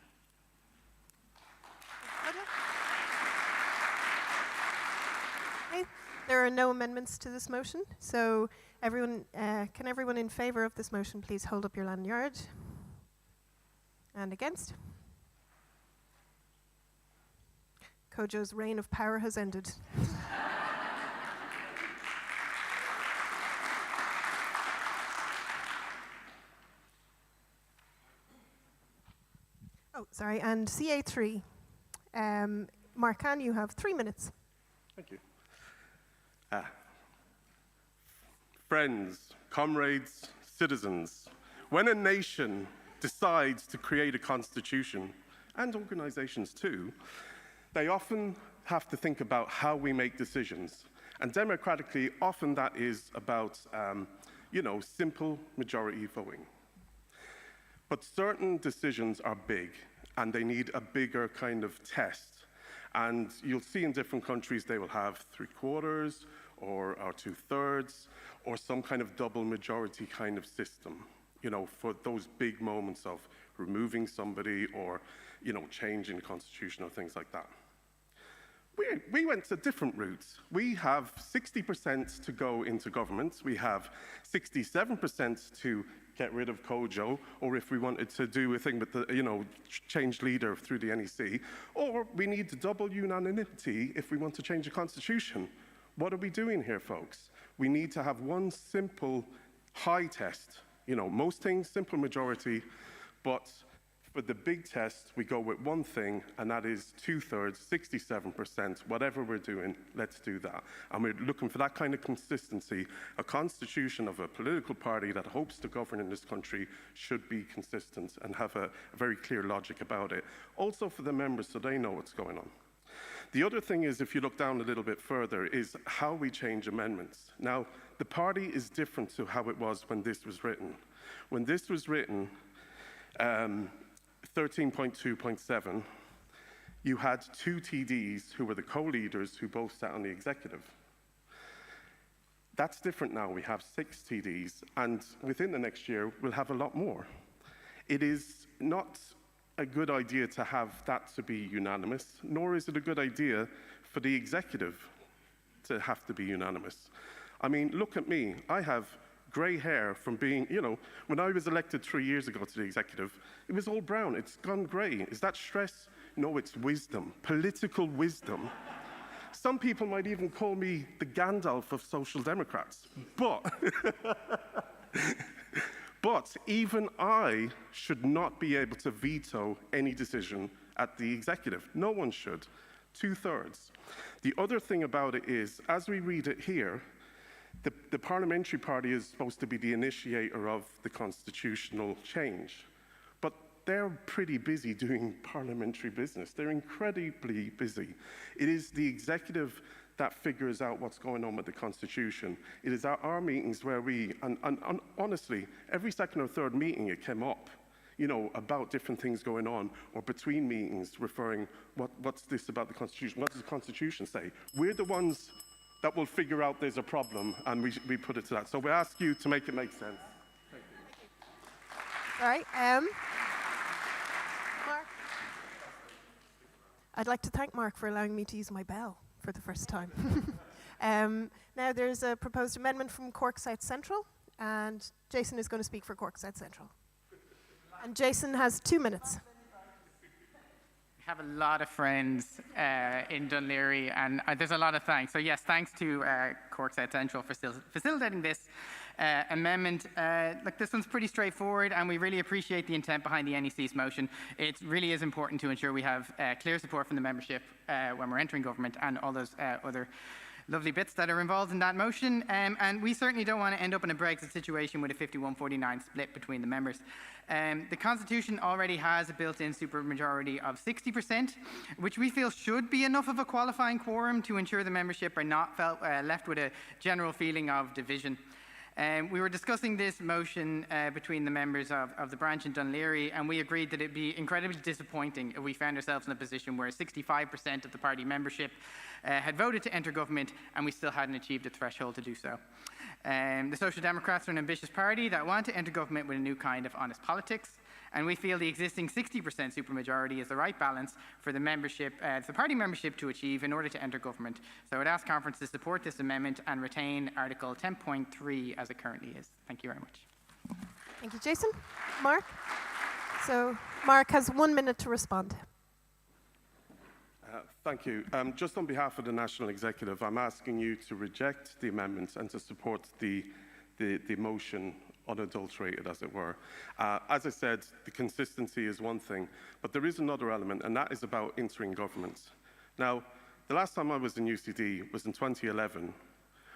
Okay. There are no amendments to this motion, so everyone, can everyone in favour of this motion please hold up your lanyard? And against? Kojo's reign of power has ended. Oh, sorry, and CA3. Markan, you have 3 minutes. Thank you. Friends, comrades, citizens, when a nation decides to create a constitution, and organizations too, they often have to think about how we make decisions. And democratically, often that is about, simple majority voting. But certain decisions are big, and they need a bigger kind of test. And you'll see in different countries they will have 3/4 or 2/3 or some kind of double majority kind of system, for those big moments of removing somebody or, changing the constitution or things like that. We went a different route. We have 60% to go into government. We have 67% to get rid of Kojo, or if we wanted to do a thing with the, change leader through the NEC, or we need double unanimity if we want to change the constitution. What are we doing here, folks? We need to have one simple high test. Most things, simple majority, but for the big test, we go with one thing, and that is 2/3, 67%, whatever we're doing, let's do that. And we're looking for that kind of consistency. A constitution of a political party that hopes to govern in this country should be consistent and have a very clear logic about it. Also for the members, so they know what's going on. The other thing is, if you look down a little bit further, is how we change amendments. Now, the party is different to how it was when this was written. When this was written, 13.2.7, you had 2 TDs who were the co-leaders who both sat on the executive. That's different now. We have 6 TDs, and within the next year, we'll have a lot more. It is not a good idea to have that to be unanimous, nor is it a good idea for the executive to have to be unanimous. I mean, look at me. I have grey hair from being, when I was elected 3 years ago to the executive, it was all brown. It's gone grey. Is that stress? No, it's wisdom, political wisdom. Some people might even call me the Gandalf of social democrats. But even I should not be able to veto any decision at the executive. No one should. 2/3. The other thing about it is, as we read it here, the parliamentary party is supposed to be the initiator of the constitutional change. But they're pretty busy doing parliamentary business. They're incredibly busy. It is the executive that figures out what's going on with the constitution. It is our meetings where and honestly, every second or third meeting it came up. you know, about different things going on, or between meetings referring, what's this about the Constitution? What does the Constitution say? We're the ones that will figure out there's a problem, and we put it to that. So we ask you to make it make sense. Thank you. All right. Mark. I'd like to thank Mark for allowing me to use my bell for the first time. Now there's a proposed amendment from Cork South Central, and Jason is going to speak for Cork South Central. And Jason has 2 minutes. We have a lot of friends in Dún Laoghaire, and there's a lot of thanks. So yes, thanks to Cork South Central for facilitating this amendment. Look, this one's pretty straightforward, and we really appreciate the intent behind the NEC's motion. It really is important to ensure we have clear support from the membership when we're entering government, and all those other lovely bits that are involved in that motion. And we certainly don't want to end up in a Brexit situation with a 51-49 split between the members. The Constitution already has a built-in supermajority of 60%, which we feel should be enough of a qualifying quorum to ensure the membership are not left with a general feeling of division. We were discussing this motion between the members of the branch in Dún Laoghaire, and we agreed that it would be incredibly disappointing if we found ourselves in a position where 65% of the party membership had voted to enter government, and we still hadn't achieved the threshold to do so. The Social Democrats are an ambitious party that want to enter government with a new kind of honest politics, and we feel the existing 60% supermajority is the right balance for the membership, the party membership to achieve in order to enter government. So I would ask conference to support this amendment and retain Article 10.3 as it currently is. Thank you very much. Thank you, Jason. Mark? So Mark has 1 minute to respond. Thank you. Just on behalf of the National Executive, I'm asking you to reject the amendment and to support the motion unadulterated, as it were. As I said, the consistency is one thing, but there is another element, and that is about entering government. Now, the last time I was in UCD was in 2011,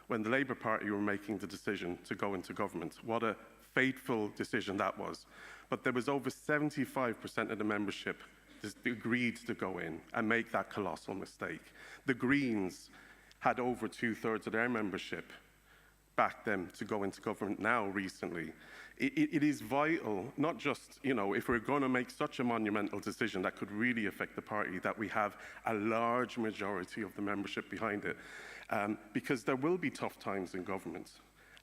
when the Labour Party were making the decision to go into government. What a fateful decision that was. But there was over 75% of the membership agreed to go in and make that colossal mistake. The Greens had over 2/3 of their membership back them to go into government now recently. It is vital, not just, you know, if we're going to make such a monumental decision that could really affect the party, that we have a large majority of the membership behind it. Because there will be tough times in government.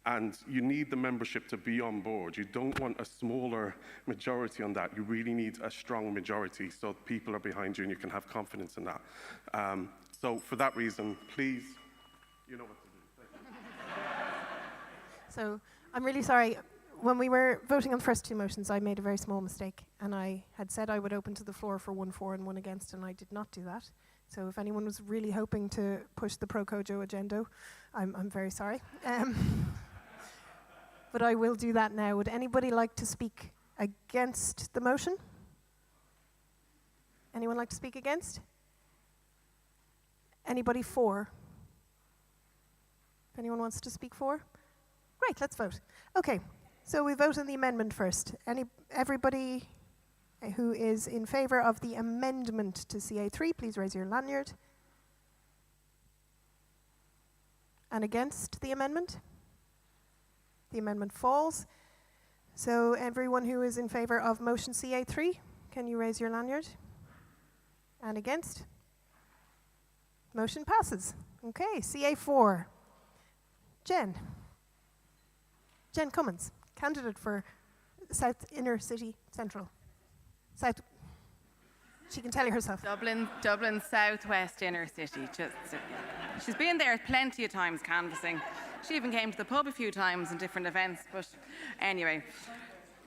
And you need the membership to be on board. You don't want a smaller majority on that. You really need a strong majority so people are behind you and you can have confidence in that. So for that reason, please, you know what to do. Thank you. So I'm really sorry. When we were voting on the first two motions, I made a very small mistake, and I had said I would open to the floor for 1 for and 1 against, and I did not do that. So if anyone was really hoping to push the pro-Kojo agenda, I'm very sorry. But I will do that now. Would anybody like to speak against the motion? Anyone like to speak against? Anybody for? If anyone wants to speak for? Great, let's vote. Okay, so we vote on the amendment first. Everybody who is in favour of the amendment to CA3, please raise your lanyard. And against the amendment? The amendment falls. So everyone who is in favour of motion CA3, can you raise your lanyard? And against? Motion passes. Okay, CA4. Jen Cummins, candidate for South Inner City Central. South. She can tell you herself. Dublin Southwest Inner City. She's been there plenty of times canvassing. She even came to the pub a few times in different events, but anyway.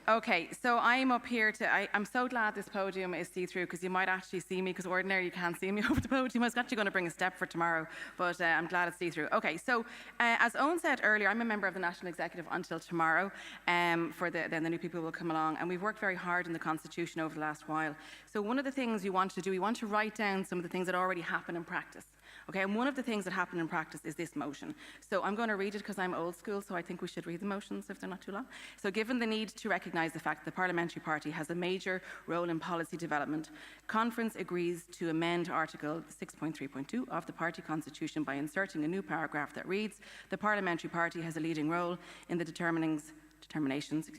Okay, so I'm up here I'm so glad this podium is see-through, because you might actually see me, because ordinarily you can't see me over the podium. I was actually going to bring a step for tomorrow, but I'm glad it's see-through. Okay, so as Owen said earlier, I'm a member of the National Executive until tomorrow, then the new people will come along, and we've worked very hard on the Constitution over the last while. So one of the things we want to do, we want to write down some of the things that already happen in practice. Okay, and one of the things that happen in practice is this motion. So I'm going to read it because I'm old school, so I think we should read the motions if they're not too long. So given the need to recognise the fact that the Parliamentary Party has a major role in policy development, Conference agrees to amend Article 6.3.2 of the Party Constitution by inserting a new paragraph that reads, the Parliamentary Party has a leading role in the determining determinations,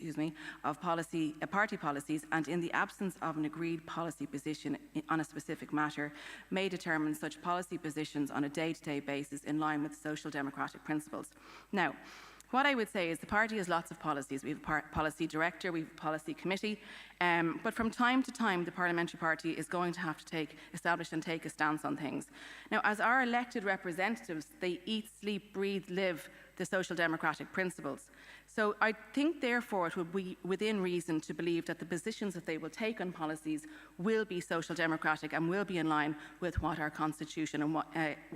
of party policies, and in the absence of an agreed policy position on a specific matter, may determine such policy positions on a day-to-day basis in line with social democratic principles. Now, what I would say is the party has lots of policies. We have a policy director, we have a policy committee, but from time to time the parliamentary party is going to have to establish and take a stance on things. Now, as our elected representatives, they eat, sleep, breathe, live the social democratic principles. So I think, therefore, it would be within reason to believe that the positions that they will take on policies will be social democratic and will be in line with what our constitution and what,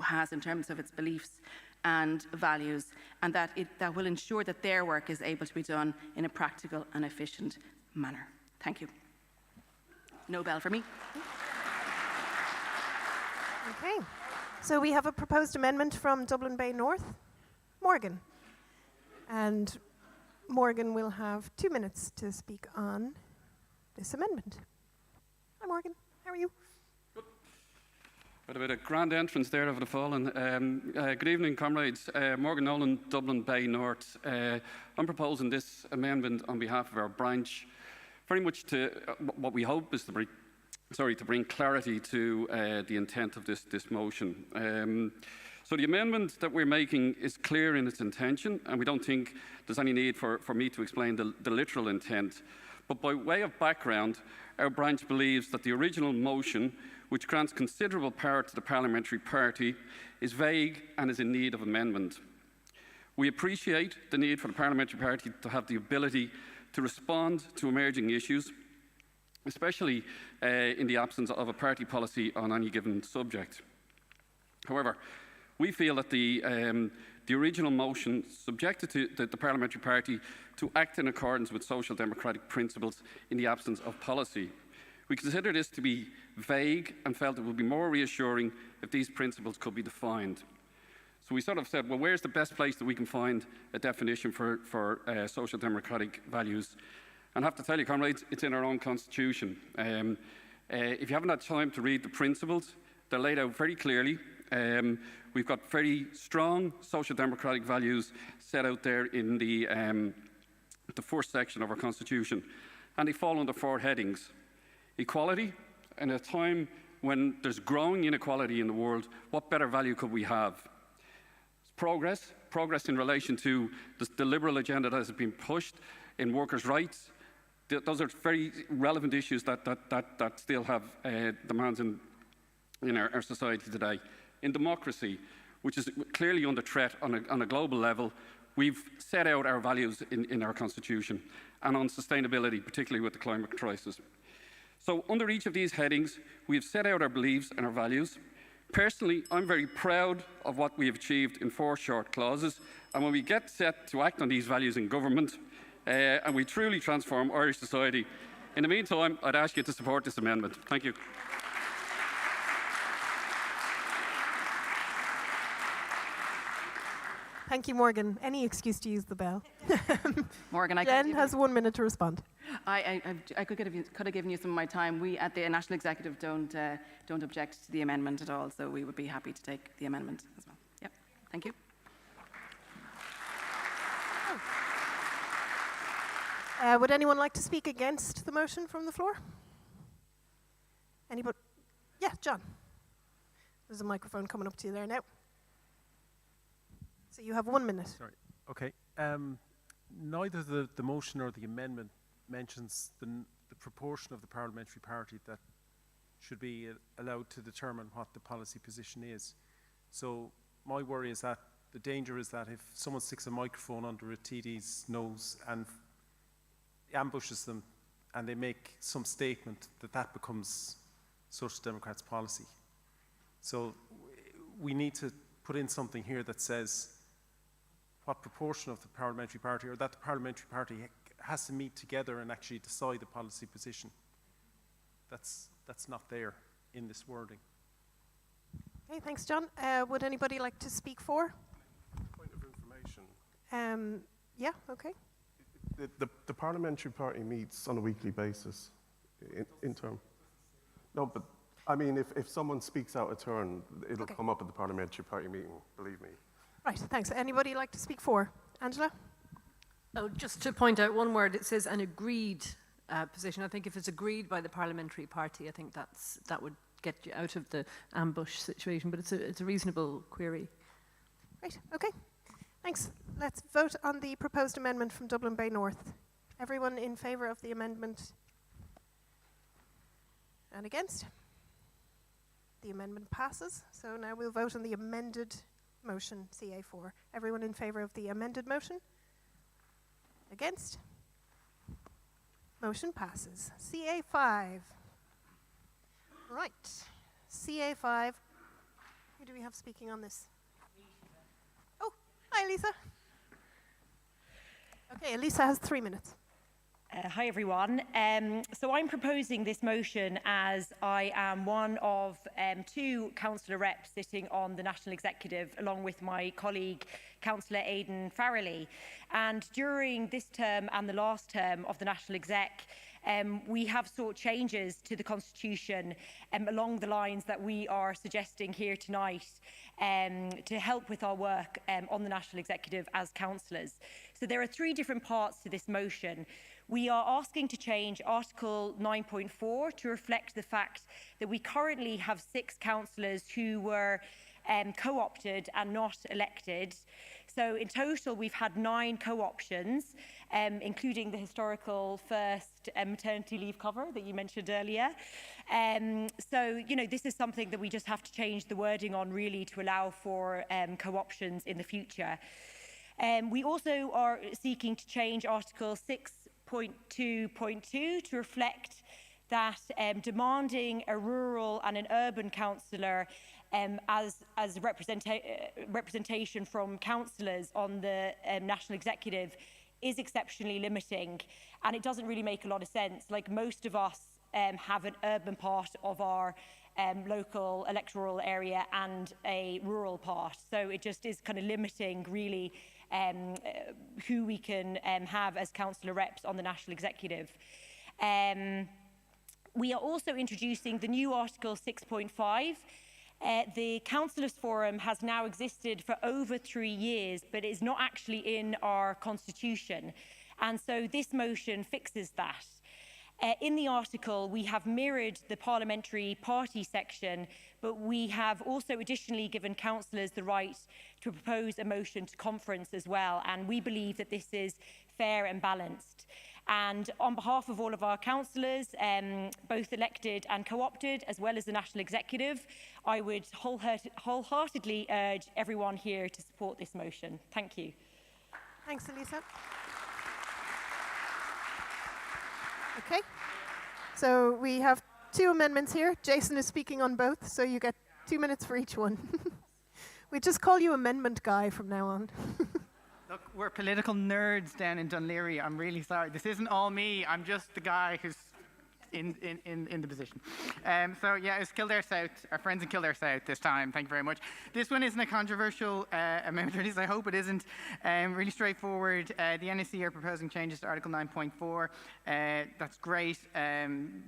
has in terms of its beliefs and values, and that will ensure that their work is able to be done in a practical and efficient manner. Thank you. No bell for me. Okay, so we have a proposed amendment from Dublin Bay North. Morgan. And Morgan will have 2 minutes to speak on this amendment. Hi Morgan, how are you? Got a bit of grand entrance there over the fallen. Good evening, comrades. Morgan Nolan, Dublin Bay North. I'm proposing this amendment on behalf of our branch, very much to what we hope is to bring clarity to the intent of this motion. So the amendment that we're making is clear in its intention, and we don't think there's any need for me to explain the literal intent. But by way of background, our branch believes that the original motion, which grants considerable power to the parliamentary party, is vague and is in need of amendment. We appreciate the need for the parliamentary party to have the ability to respond to emerging issues, especially in the absence of a party policy on any given subject. However, we feel that the original motion subjected the parliamentary party to act in accordance with social democratic principles in the absence of policy. We consider this to be vague and felt it would be more reassuring if these principles could be defined. So we sort of said, well, where's the best place that we can find a definition for social democratic values? And I have to tell you, comrades, it's in our own constitution. If you haven't had time to read the principles, they're laid out very clearly. We've got very strong social democratic values set out there in the first section of our constitution, and they fall under 4 headings. Equality. In a time when there's growing inequality in the world, what better value could we have? Progress in relation to the liberal agenda that has been pushed in workers' rights. Those are very relevant issues that still have demands in our society today. In democracy, which is clearly under threat on a global level, we've set out our values in our constitution, and on sustainability, particularly with the climate crisis. So under each of these headings, we've set out our beliefs and our values. Personally, I'm very proud of what we have achieved in 4 short clauses, and when we get set to act on these values in government, and we truly transform Irish society. In the meantime, I'd ask you to support this amendment. Thank you. Thank you, Morgan. Any excuse to use the bell. Morgan, Jen has 1 minute to respond. I could have given you some of my time. We at the National Executive don't object to the amendment at all, so we would be happy to take the amendment as well. Yep. Thank you. Would anyone like to speak against the motion from the floor? Anybody? Yeah, John. There's a microphone coming up to you there now. So you have 1 minute. Sorry. Okay. Neither the motion or the amendment mentions the proportion of the parliamentary party that should be allowed to determine what the policy position is. So my worry is that the danger is that if someone sticks a microphone under a TD's nose and ambushes them and they make some statement, that becomes Social Democrats' policy. So we need to put in something here that says what proportion of the parliamentary party, or that the parliamentary party has to meet together and actually decide the policy position. That's not there in this wording. Okay, thanks, John. Would anybody like to speak for? Point of information. Yeah, okay. The parliamentary party meets on a weekly basis in term. No, but I mean, if someone speaks out of turn, it'll come up at the parliamentary party meeting, believe me. Right, thanks. Anybody like to speak for? Angela? Oh, just to point out one word, it says an agreed position. I think if it's agreed by the parliamentary party, I think that would get you out of the ambush situation, but it's a reasonable query. Great, okay. Thanks. Let's vote on the proposed amendment from Dublin Bay North. Everyone in favour of the amendment? And against? The amendment passes. So now we'll vote on the amended motion, CA4. Everyone in favour of the amended motion? Against? Motion passes. CA5. Right. CA5. Who do we have speaking on this? Oh, hi, Elisa. Okay, Elisa has 3 minutes. Hi everyone. So I'm proposing this motion as I am one of 2 councillor reps sitting on the National Executive along with my colleague Councillor Aidan Farrelly. And during this term and the last term of the National Exec, we have sought changes to the Constitution along the lines that we are suggesting here tonight to help with our work on the National Executive as councillors. So there are 3 different parts to this motion. We are asking to change Article 9.4 to reflect the fact that we currently have 6 councillors who were co-opted and not elected. So in total, we've had 9 co-options, including the historical first maternity leave cover that you mentioned earlier. So, you know, this is something that we just have to change the wording on really to allow for co-options in the future. We also are seeking to change Article 6.2.2 to reflect that demanding a rural and an urban councillor as representation from councillors on the National Executive is exceptionally limiting, and it doesn't really make a lot of sense. Like, most of us have an urban part of our local electoral area and a rural part, so it just is kind of limiting really who we can have as councillor reps on the National Executive. We are also introducing the new Article 6.5. The Councillors Forum has now existed for over 3 years, but is not actually in our constitution. And so this motion fixes that. In the article, we have mirrored the parliamentary party section, but we have also additionally given councillors the right to propose a motion to conference as well. And we believe that this is fair and balanced. And on behalf of all of our councillors, both elected and co-opted, as well as the National Executive, I would wholeheartedly urge everyone here to support this motion. Thank you. Thanks, Elisa. Okay, so we have 2 amendments here. Jason is speaking on both, so you get 2 minutes for each one. We just call you Amendment Guy from now on. Look, we're political nerds down in Dunleary. I'm really sorry. This isn't all me. I'm just the guy who's in the position. So yeah, it's Kildare South, our friends in Kildare South this time. Thank you very much. This one isn't a controversial amendment, at least I hope it isn't. Really straightforward. The NEC are proposing changes to Article 9.4. That's great.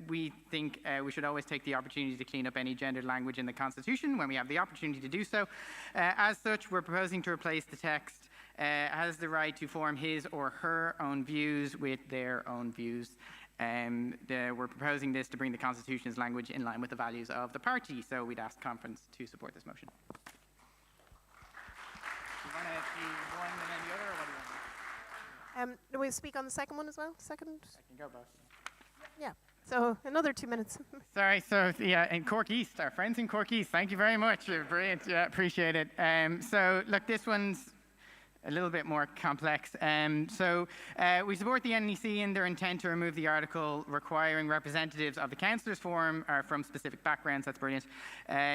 We think we should always take the opportunity to clean up any gendered language in the Constitution when we have the opportunity to do so. As such, we're proposing to replace the text has the right to form his or her own views with their own views. We're proposing this to bring the Constitution's language in line with the values of the party, so we'd ask conference to support this motion. Do you want to do one and then the other, or what do you want? Do we speak on the second one as well? Second? I can go both. Yeah, so another 2 minutes. Sorry, so yeah, in Cork East, our friends in Cork East, thank you very much. Brilliant, yeah, appreciate it. So look, this one's a little bit more complex. We support the NEC in their intent to remove the article requiring representatives of the Councillors Forum from specific backgrounds. That's brilliant.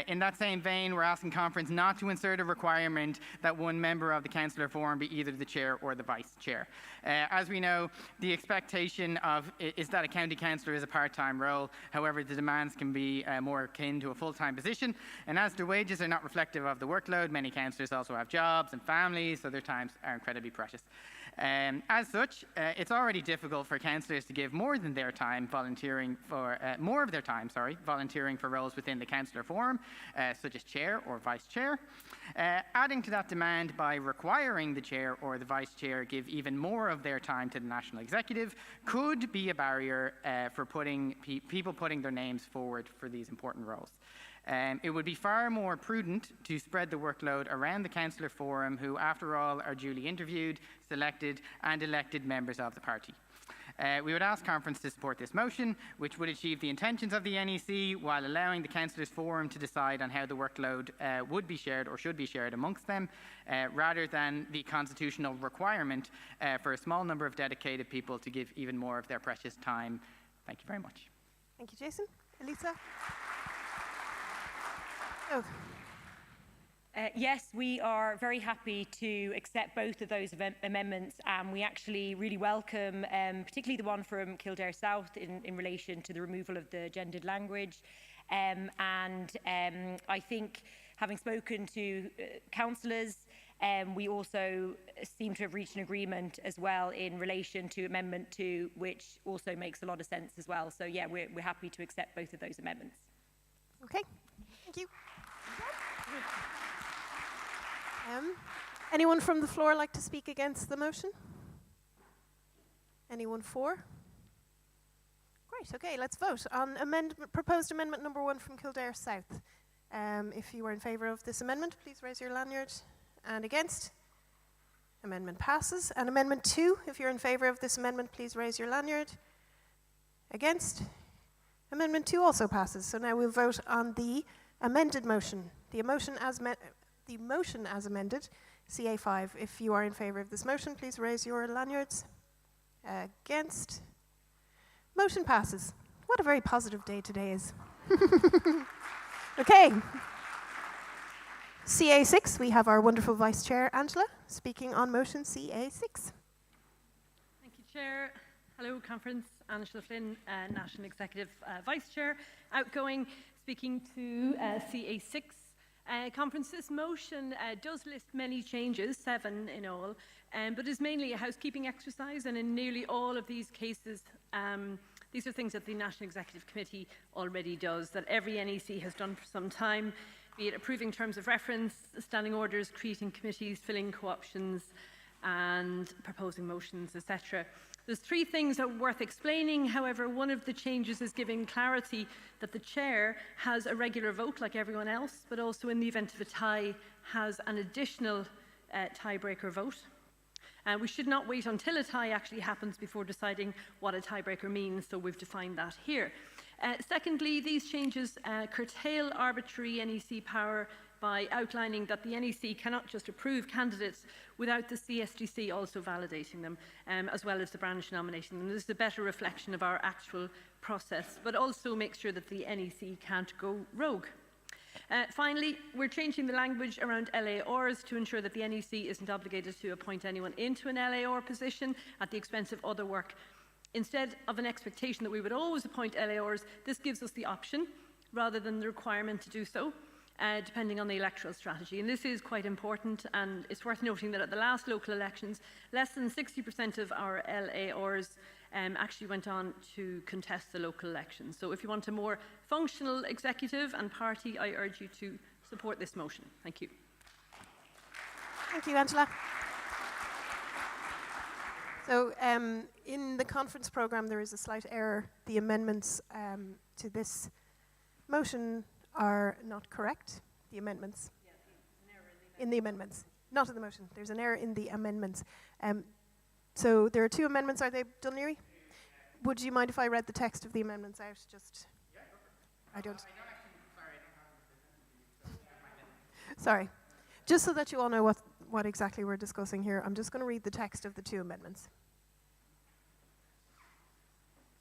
In that same vein, we're asking conference not to insert a requirement that one member of the Councillor Forum be either the chair or the vice chair. As we know, the expectation is that a county councillor is a part-time role. However, the demands can be more akin to a full-time position. And as their wages are not reflective of the workload, many councillors also have jobs and families, so their times are incredibly precious. As such, it's already difficult for councillors to give more of their time volunteering for roles within the councillor forum, such as chair or vice chair. Adding to that demand by requiring the chair or the vice chair give even more of their time to the national executive could be a barrier for people putting their names forward for these important roles. It would be far more prudent to spread the workload around the councillor forum, who, after all, are duly interviewed, selected and elected members of the party. We would ask conference to support this motion, which would achieve the intentions of the NEC while allowing the councillors forum to decide on how the workload would be shared or should be shared amongst them, rather than the constitutional requirement for a small number of dedicated people to give even more of their precious time. Thank you very much. Thank you, Jason. Elisa? Oh. Yes, we are very happy to accept both of those amendments, and we actually really welcome particularly the one from Kildare South in relation to the removal of the gendered language. I think, having spoken to councillors, we also seem to have reached an agreement as well in relation to Amendment 2, which also makes a lot of sense as well. So yeah, we're happy to accept both of those amendments. Okay, thank you. Anyone from the floor like to speak against the motion? Anyone for? Great, okay, let's vote on proposed amendment number 1 from Kildare South. If you are in favour of this amendment, please raise your lanyard. And against? Amendment passes. And amendment 2, if you're in favour of this amendment, please raise your lanyard. Against? Amendment 2 also passes. So now we'll vote on the amended motion. The motion as amended, CA5. If you are in favour of this motion, please raise your lanyards. Against? Motion passes. What a very positive day today is. Okay. CA6, we have our wonderful Vice Chair, Angela, speaking on motion CA6. Thank you, Chair. Hello, Conference. Angela Flynn, National Executive Vice Chair, outgoing, speaking to CA6. Conference, this motion does list many changes, 7 in all, but is mainly a housekeeping exercise, and in nearly all of these cases, these are things that the National Executive Committee already does, that every NEC has done for some time, be it approving terms of reference, standing orders, creating committees, filling co-options, and proposing motions, etc. There's 3 things that are worth explaining. However, one of the changes is giving clarity that the chair has a regular vote like everyone else, but also in the event of a tie has an additional tiebreaker vote. We should not wait until a tie actually happens before deciding what a tiebreaker means, so we've defined that here. Secondly, these changes curtail arbitrary NEC power by outlining that the NEC cannot just approve candidates without the CSGC also validating them, as well as the branch nominating them. This is a better reflection of our actual process, but also makes sure that the NEC can't go rogue. Finally, we're changing the language around LAORs to ensure that the NEC isn't obligated to appoint anyone into an LAOR position at the expense of other work. Instead of an expectation that we would always appoint LAORs, this gives us the option, rather than the requirement to do so, depending on the electoral strategy. And this is quite important, and it's worth noting that at the last local elections, less than 60% of our LAORs actually went on to contest the local elections. So if you want a more functional executive and party, I urge you to support this motion. Thank you. Thank you, Angela. So in the conference programme, there is a slight error. The amendments to this motion are not correct. The amendments. Yeah, an error in the amendments. Not in the motion. There's an error in the amendments. So there are 2 amendments. Are they done, Leary? Would you mind if I read the text of the amendments out? Just, yeah, I don't. Sorry. Just so that you all know what exactly we're discussing here, I'm just going to read the text of the 2 amendments.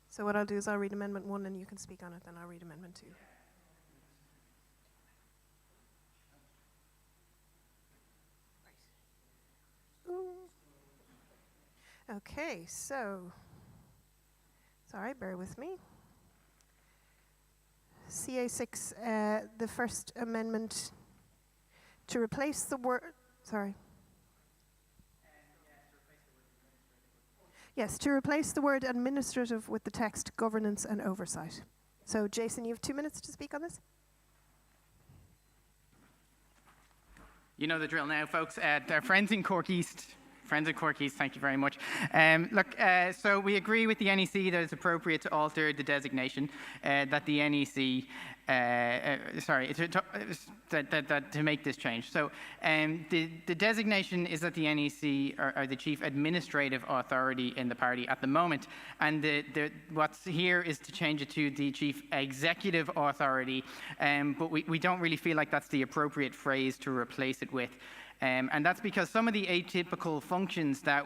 So what I'll do is I'll read Amendment 1 and you can speak on it, then I'll read Amendment 2. Okay, so, sorry, bear with me. CA6, the first amendment to replace the word, sorry. Yes, to replace the word administrative with the text governance and oversight. So, Jason, you have 2 minutes to speak on this. You know the drill now, folks. Our friends in Cork East, thank you very much. So we agree with the NEC that it's appropriate to alter the designation, that the NEC, to make this change. So the designation is that the NEC are the chief administrative authority in the party at the moment, and what's here is to change it to the chief executive authority, but we don't really feel like that's the appropriate phrase to replace it with. And that's because some of the atypical functions that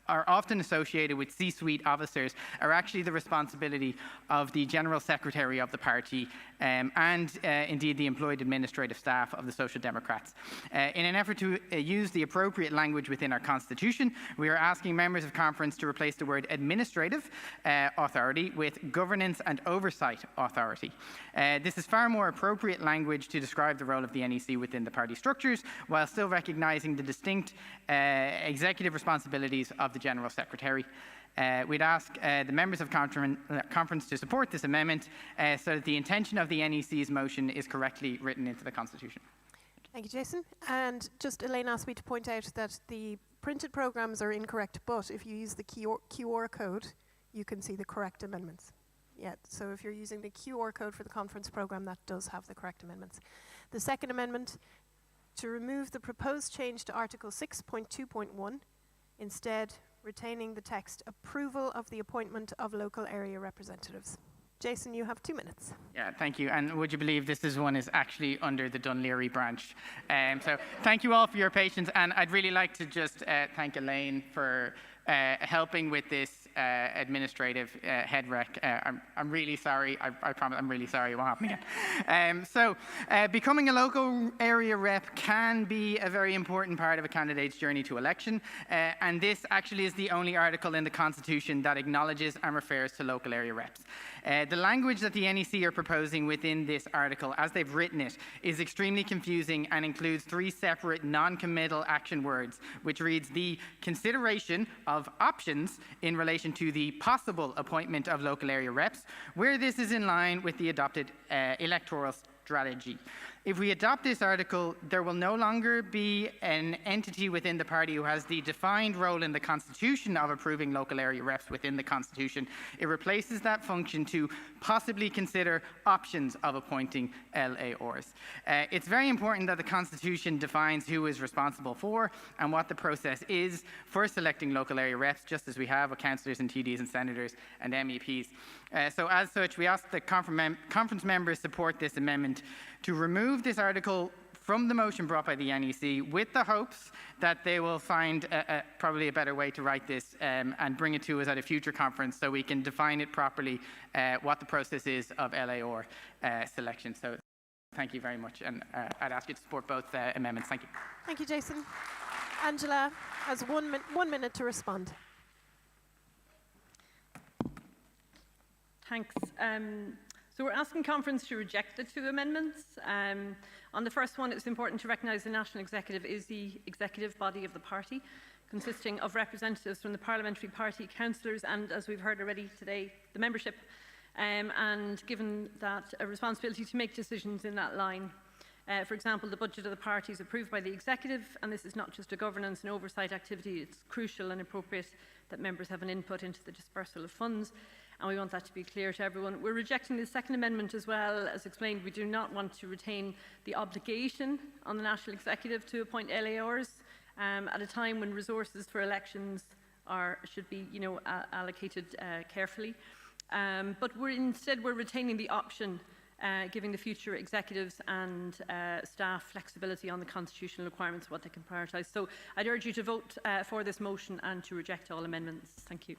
are often associated with C-suite officers are actually the responsibility of the General Secretary of the party and indeed the employed administrative staff of the Social Democrats. In an effort to use the appropriate language within our Constitution, we are asking members of conference to replace the word administrative authority with governance and oversight authority. This is far more appropriate language to describe the role of the NEC within the party structures, while still recognising the distinct executive responsibilities of the General Secretary. We'd ask the members of conference to support this amendment so that the intention of the NEC's motion is correctly written into the Constitution. Thank you, Jason. And just Elaine asked me to point out that the printed programmes are incorrect, but if you use the QR code, you can see the correct amendments. Yeah, so if you're using the QR code for the conference programme, that does have the correct amendments. The second amendment, to remove the proposed change to Article 6.2.1, instead retaining the text approval of the appointment of local area representatives. Jason, you have 2 minutes. Yeah, thank you. And would you believe this one is actually under the Dún Laoghaire branch? So thank you all for your patience. And I'd really like to just thank Elaine for helping with this administrative head wreck. I'm really sorry. I promise I'm really sorry it won't happen again. Becoming a local area rep can be a very important part of a candidate's journey to election. And this actually is the only article in the Constitution that acknowledges and refers to local area reps. The language that the NEC are proposing within this article, as they've written it, is extremely confusing and includes 3 separate non-committal action words, which reads the consideration of options in relation to the possible appointment of local area reps, where this is in line with the adopted electoral strategy. If we adopt this article, there will no longer be an entity within the party who has the defined role in the Constitution of approving local area reps within the Constitution. It replaces that function to possibly consider options of appointing LAORs. It's very important that the Constitution defines who is responsible for and what the process is for selecting local area reps, just as we have with councillors and TDs and senators and MEPs. So as such, we ask that conference members support this amendment to remove this article from the motion brought by the NEC, with the hopes that they will find probably a better way to write this and bring it to us at a future conference so we can define it properly, what the process is of LAOR selection. So thank you very much, and I'd ask you to support both amendments. Thank you. Thank you, Jason. Angela has 1 minute to respond. Thanks. So we're asking conference to reject the 2 amendments. On the first one, it's important to recognise the National Executive is the executive body of the party, consisting of representatives from the parliamentary party, councillors, and, as we've heard already today, the membership, and given that a responsibility to make decisions in that line. For example, the budget of the party is approved by the executive, and this is not just a governance and oversight activity. It's crucial and appropriate that members have an input into the dispersal of funds, and we want that to be clear to everyone. We're rejecting the second amendment as well. As explained, we do not want to retain the obligation on the National Executive to appoint LAORs at a time when resources for elections should be allocated carefully. But instead we're retaining the option, giving the future executives and staff flexibility on the constitutional requirements of what they can prioritise. So I'd urge you to vote for this motion and to reject all amendments. Thank you.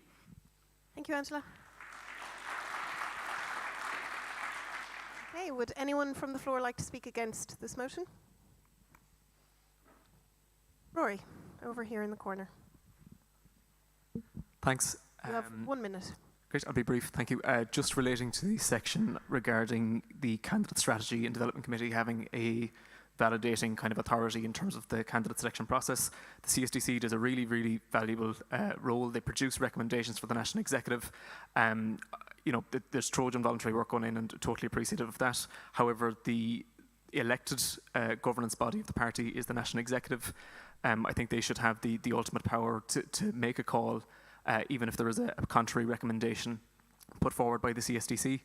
Thank you, Angela. Okay, would anyone from the floor like to speak against this motion? Rory, over here in the corner. Thanks. You have 1 minute. Great, I'll be brief, thank you. Just relating to the section regarding the Candidate Strategy and Development Committee having a validating kind of authority in terms of the candidate selection process. The CSDC does a really, really valuable role. They produce recommendations for the National Executive. You know, there's Trojan voluntary work going in, and totally appreciative of that. However, the elected governance body of the party is the National Executive. I think they should have the ultimate power to make a call, even if there is a contrary recommendation put forward by the CSDC.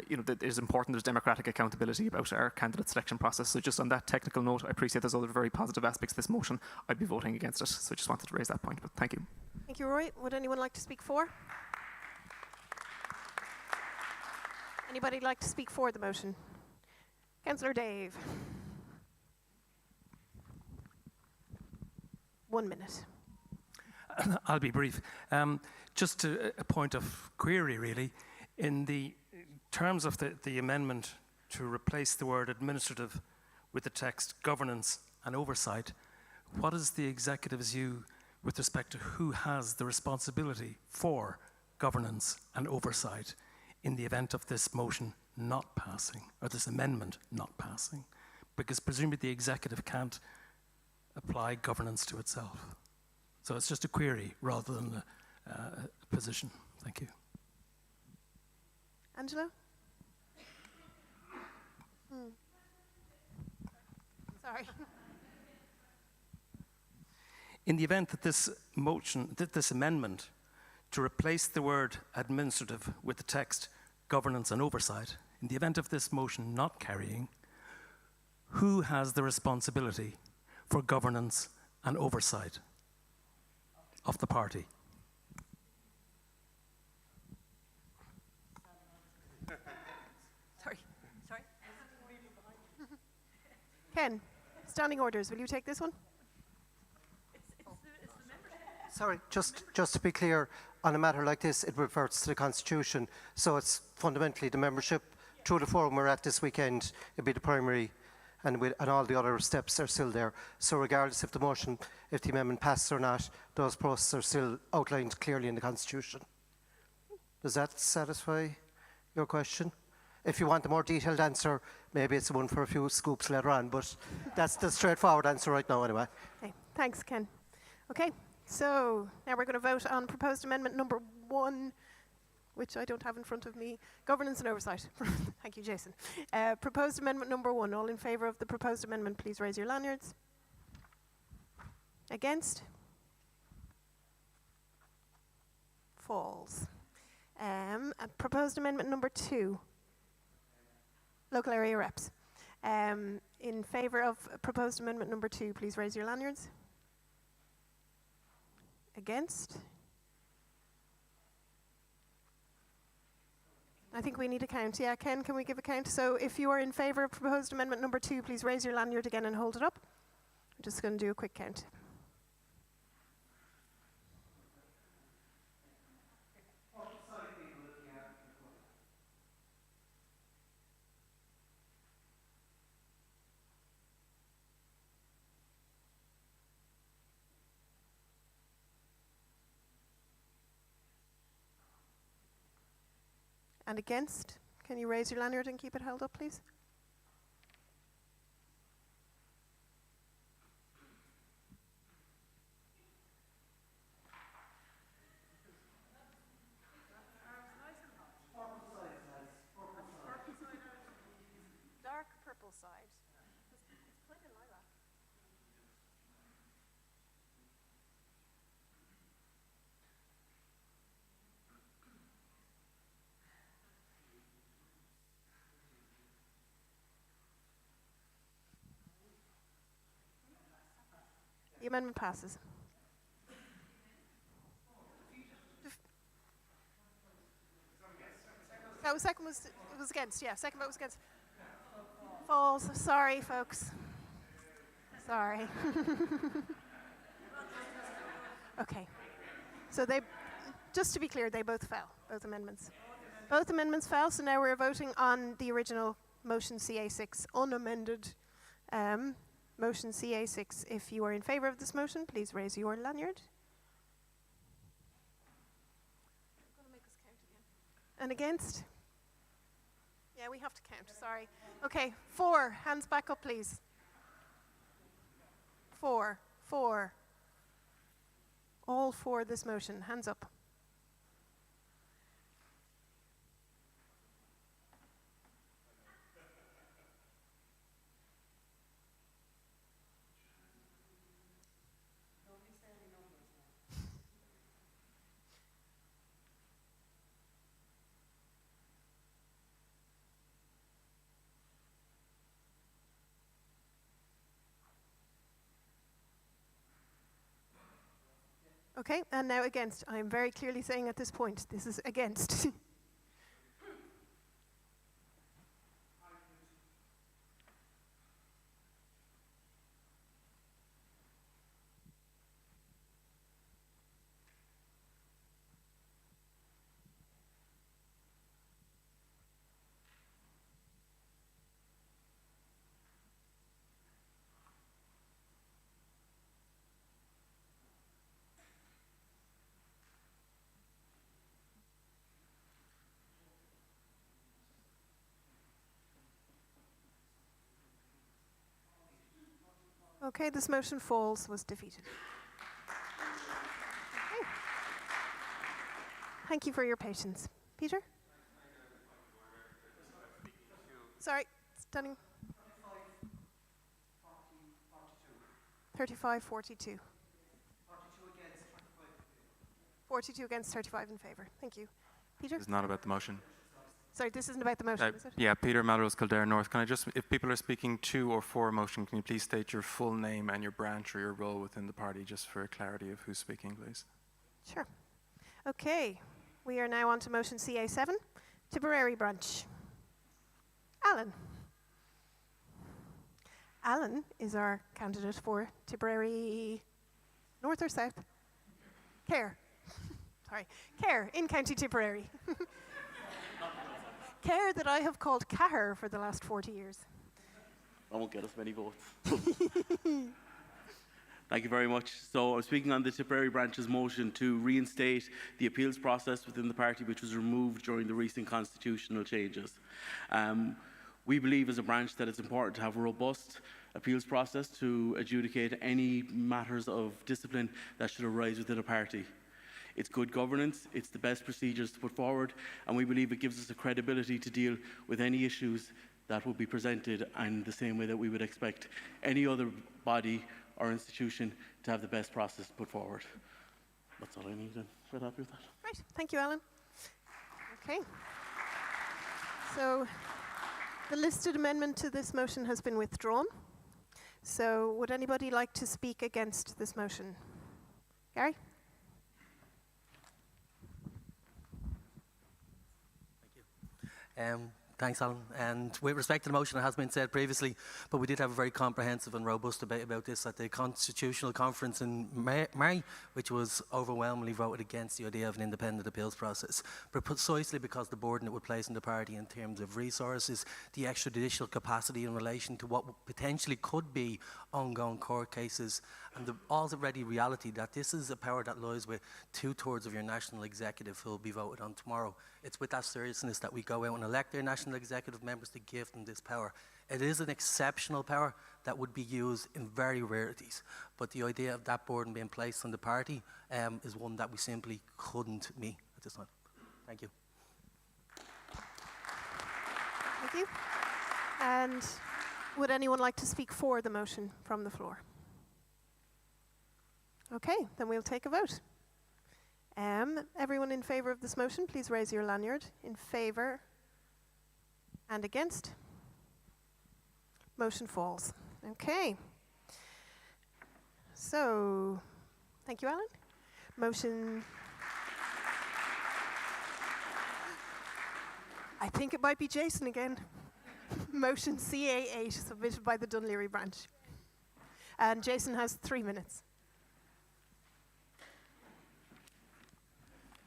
You know, it is important there's democratic accountability about our candidate selection process. So just on that technical note, I appreciate there's other very positive aspects of this motion. I'd be voting against it. So I just wanted to raise that point, but thank you. Thank you, Roy. Would anyone like to speak for? Anybody like to speak for the motion? Councillor Dave. 1 minute. I'll be brief. Just a point of query, really. In the terms of the amendment to replace the word administrative with the text governance and oversight, what is the executive's view with respect to who has the responsibility for governance and oversight in the event of this motion not passing, or this amendment not passing? Because presumably the executive can't apply governance to itself. So it's just a query rather than a position. Thank you. Angela? Sorry. In the event that this motion, that this amendment to replace the word administrative with the text governance and oversight, in the event of this motion not carrying, who has the responsibility for governance and oversight of the party? Sorry. Ken, standing orders, will you take this one? Sorry, just to be clear, on a matter like this, it reverts to the Constitution, so it's fundamentally the membership through the forum we're at this weekend. It'd be the primary, and all the other steps are still there. So regardless if the amendment passes or not, those processes are still outlined clearly in the Constitution. Does that satisfy your question? If you want a more detailed answer, maybe it's one for a few scoops later on, but that's the straightforward answer right now anyway. Okay, thanks, Ken. Okay, so now we're going to vote on proposed amendment number 1, which I don't have in front of me. Governance and oversight. Thank you, Jason. Proposed amendment number 1. All in favour of the proposed amendment, please raise your lanyards. Against? Falls. Proposed amendment number 2. Local area reps. In favour of proposed amendment number 2, please raise your lanyards. Against? I think we need a count. Yeah, Ken, can we give a count? So if you are in favour of proposed amendment number 2, please raise your lanyard again and hold it up. I'm just going to do a quick count. And against? Can you raise your lanyard and keep it held up, please? Dark purple side. It's kind of lilac. The amendment passes. No, second was against. Yeah, second vote was against. Falls. Sorry, folks. Sorry. Okay. So just to be clear, they both fell. Both amendments. Both amendments fell. So now we're voting on the original motion CA6 unamended. Motion CA6. If you are in favour of this motion, please raise your lanyard. I'm going to make us count again. And against? Yeah, we have to count. Sorry. Okay, 4. Hands back up, please. 4. All for this motion. Hands up. Okay, and now against. I am very clearly saying at this point, this is against. Okay, this motion falls, was defeated. Okay. Thank you for your patience. Peter? Sorry, standing. 35-42. 42 against, 35 in favour. Thank you. Peter? It's not about the motion. Sorry, this isn't about the motion, is it? Yeah, Peter Melrose, Kildare North. Can I just, if people are speaking to or for a motion, can you please state your full name and your branch or your role within the party, just for clarity of who's speaking, please? Sure. Okay, we are now on to motion CA7, Tipperary branch. Alan. Alan is our candidate for Tipperary North or South? Care. Sorry, Care in County Tipperary. Care that I have called Cahir for the last 40 years. I won't get us many votes. Thank you very much. So I'm speaking on the Tipperary branch's motion to reinstate the appeals process within the party, which was removed during the recent constitutional changes. We believe as a branch that it's important to have a robust appeals process to adjudicate any matters of discipline that should arise within a party. It's good governance, it's the best procedures to put forward, and we believe it gives us the credibility to deal with any issues that will be presented in the same way that we would expect any other body or institution to have the best process put forward. That's all I need, and we're happy with that. Right, thank you, Alan. Okay. So the listed amendment to this motion has been withdrawn. So would anybody like to speak against this motion? Gary? Thanks, Alan. And with respect to the motion, it has been said previously, but we did have a very comprehensive and robust debate about this at the Constitutional Conference in May, which was overwhelmingly voted against the idea of an independent appeals process, but precisely because the burden it would place on the party in terms of resources, the extrajudicial capacity in relation to what potentially could be ongoing court cases, and the already reality that this is a power that lies with 2/3 of your national executive who will be voted on tomorrow. It's with that seriousness that we go out and elect their national executive members to give them this power. It is an exceptional power that would be used in very rarities, but the idea of that burden being placed on the party is one that we simply couldn't meet at this time. Thank you. Thank you. And would anyone like to speak for the motion from the floor? Okay, then we'll take a vote. Everyone in favour of this motion, please raise your lanyard. In favour and against? Motion falls. Okay. So, thank you, Alan. Motion... I think it might be Jason again. Motion CA8, submitted by the Dún Laoghaire branch. And Jason has 3 minutes.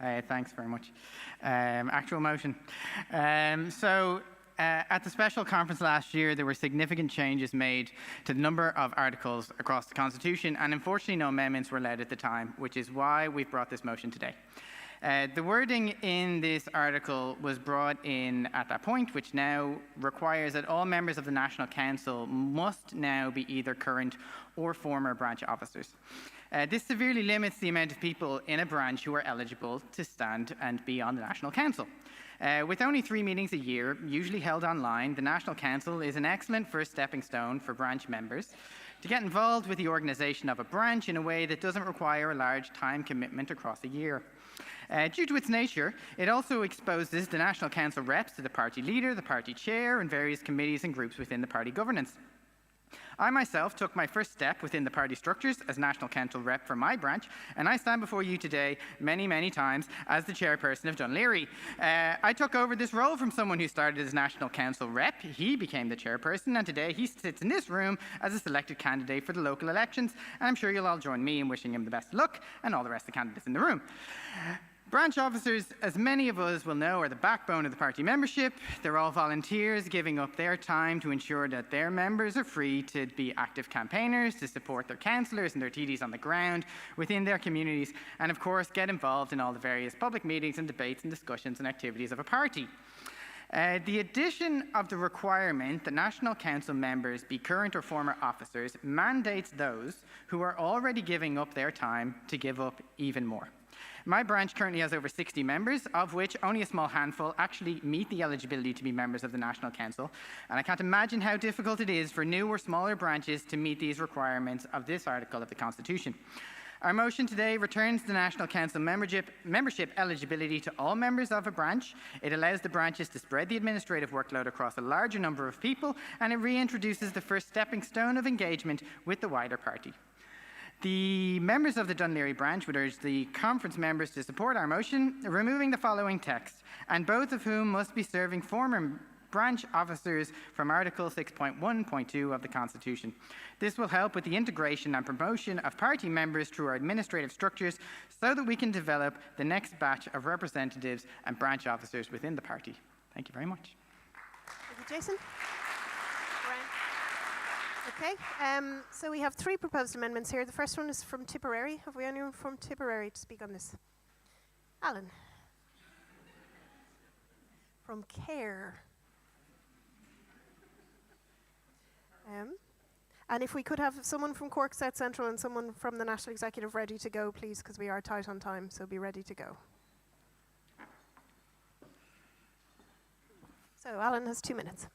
Thanks very much. Actual motion. At the special conference last year, there were significant changes made to the number of articles across the Constitution, and unfortunately no amendments were led at the time, which is why we've brought this motion today. The wording in this article was brought in at that point, which now requires that all members of the National Council must now be either current or former branch officers. This severely limits the amount of people in a branch who are eligible to stand and be on the National Council. With only 3 meetings a year, usually held online, the National Council is an excellent first stepping stone for branch members to get involved with the organisation of a branch in a way that doesn't require a large time commitment across a year. Due to its nature, it also exposes the National Council reps to the party leader, the party chair, and various committees and groups within the party governance. I myself took my first step within the party structures as National Council rep for my branch, and I stand before you today many, many times as the chairperson of Dún Laoghaire. I took over this role from someone who started as National Council rep. He became the chairperson, and today he sits in this room as a selected candidate for the local elections, and I'm sure you'll all join me in wishing him the best of luck, and all the rest of the candidates in the room. Branch officers, as many of us will know, are the backbone of the party membership. They're all volunteers giving up their time to ensure that their members are free to be active campaigners, to support their councillors and their TDs on the ground within their communities, and of course get involved in all the various public meetings and debates and discussions and activities of a party. The addition of the requirement that National Council members be current or former officers mandates those who are already giving up their time to give up even more. My branch currently has over 60 members, of which only a small handful actually meet the eligibility to be members of the National Council, and I can't imagine how difficult it is for new or smaller branches to meet these requirements of this article of the Constitution. Our motion today returns the National Council membership eligibility to all members of a branch. It allows the branches to spread the administrative workload across a larger number of people, and it reintroduces the first stepping stone of engagement with the wider party. The members of the Dún Laoghaire branch would urge the conference members to support our motion, removing the following text, and both of whom must be serving former branch officers from Article 6.1.2 of the Constitution. This will help with the integration and promotion of party members through our administrative structures so that we can develop the next batch of representatives and branch officers within the party. Thank you very much. Thank you, Jason. Okay, so we have 3 proposed amendments here. The first one is from Tipperary. Have we anyone from Tipperary to speak on this? Alan. From Care. And if we could have someone from Cork South Central and someone from the National Executive ready to go, please, because we are tight on time, so be ready to go. So Alan has 2 minutes.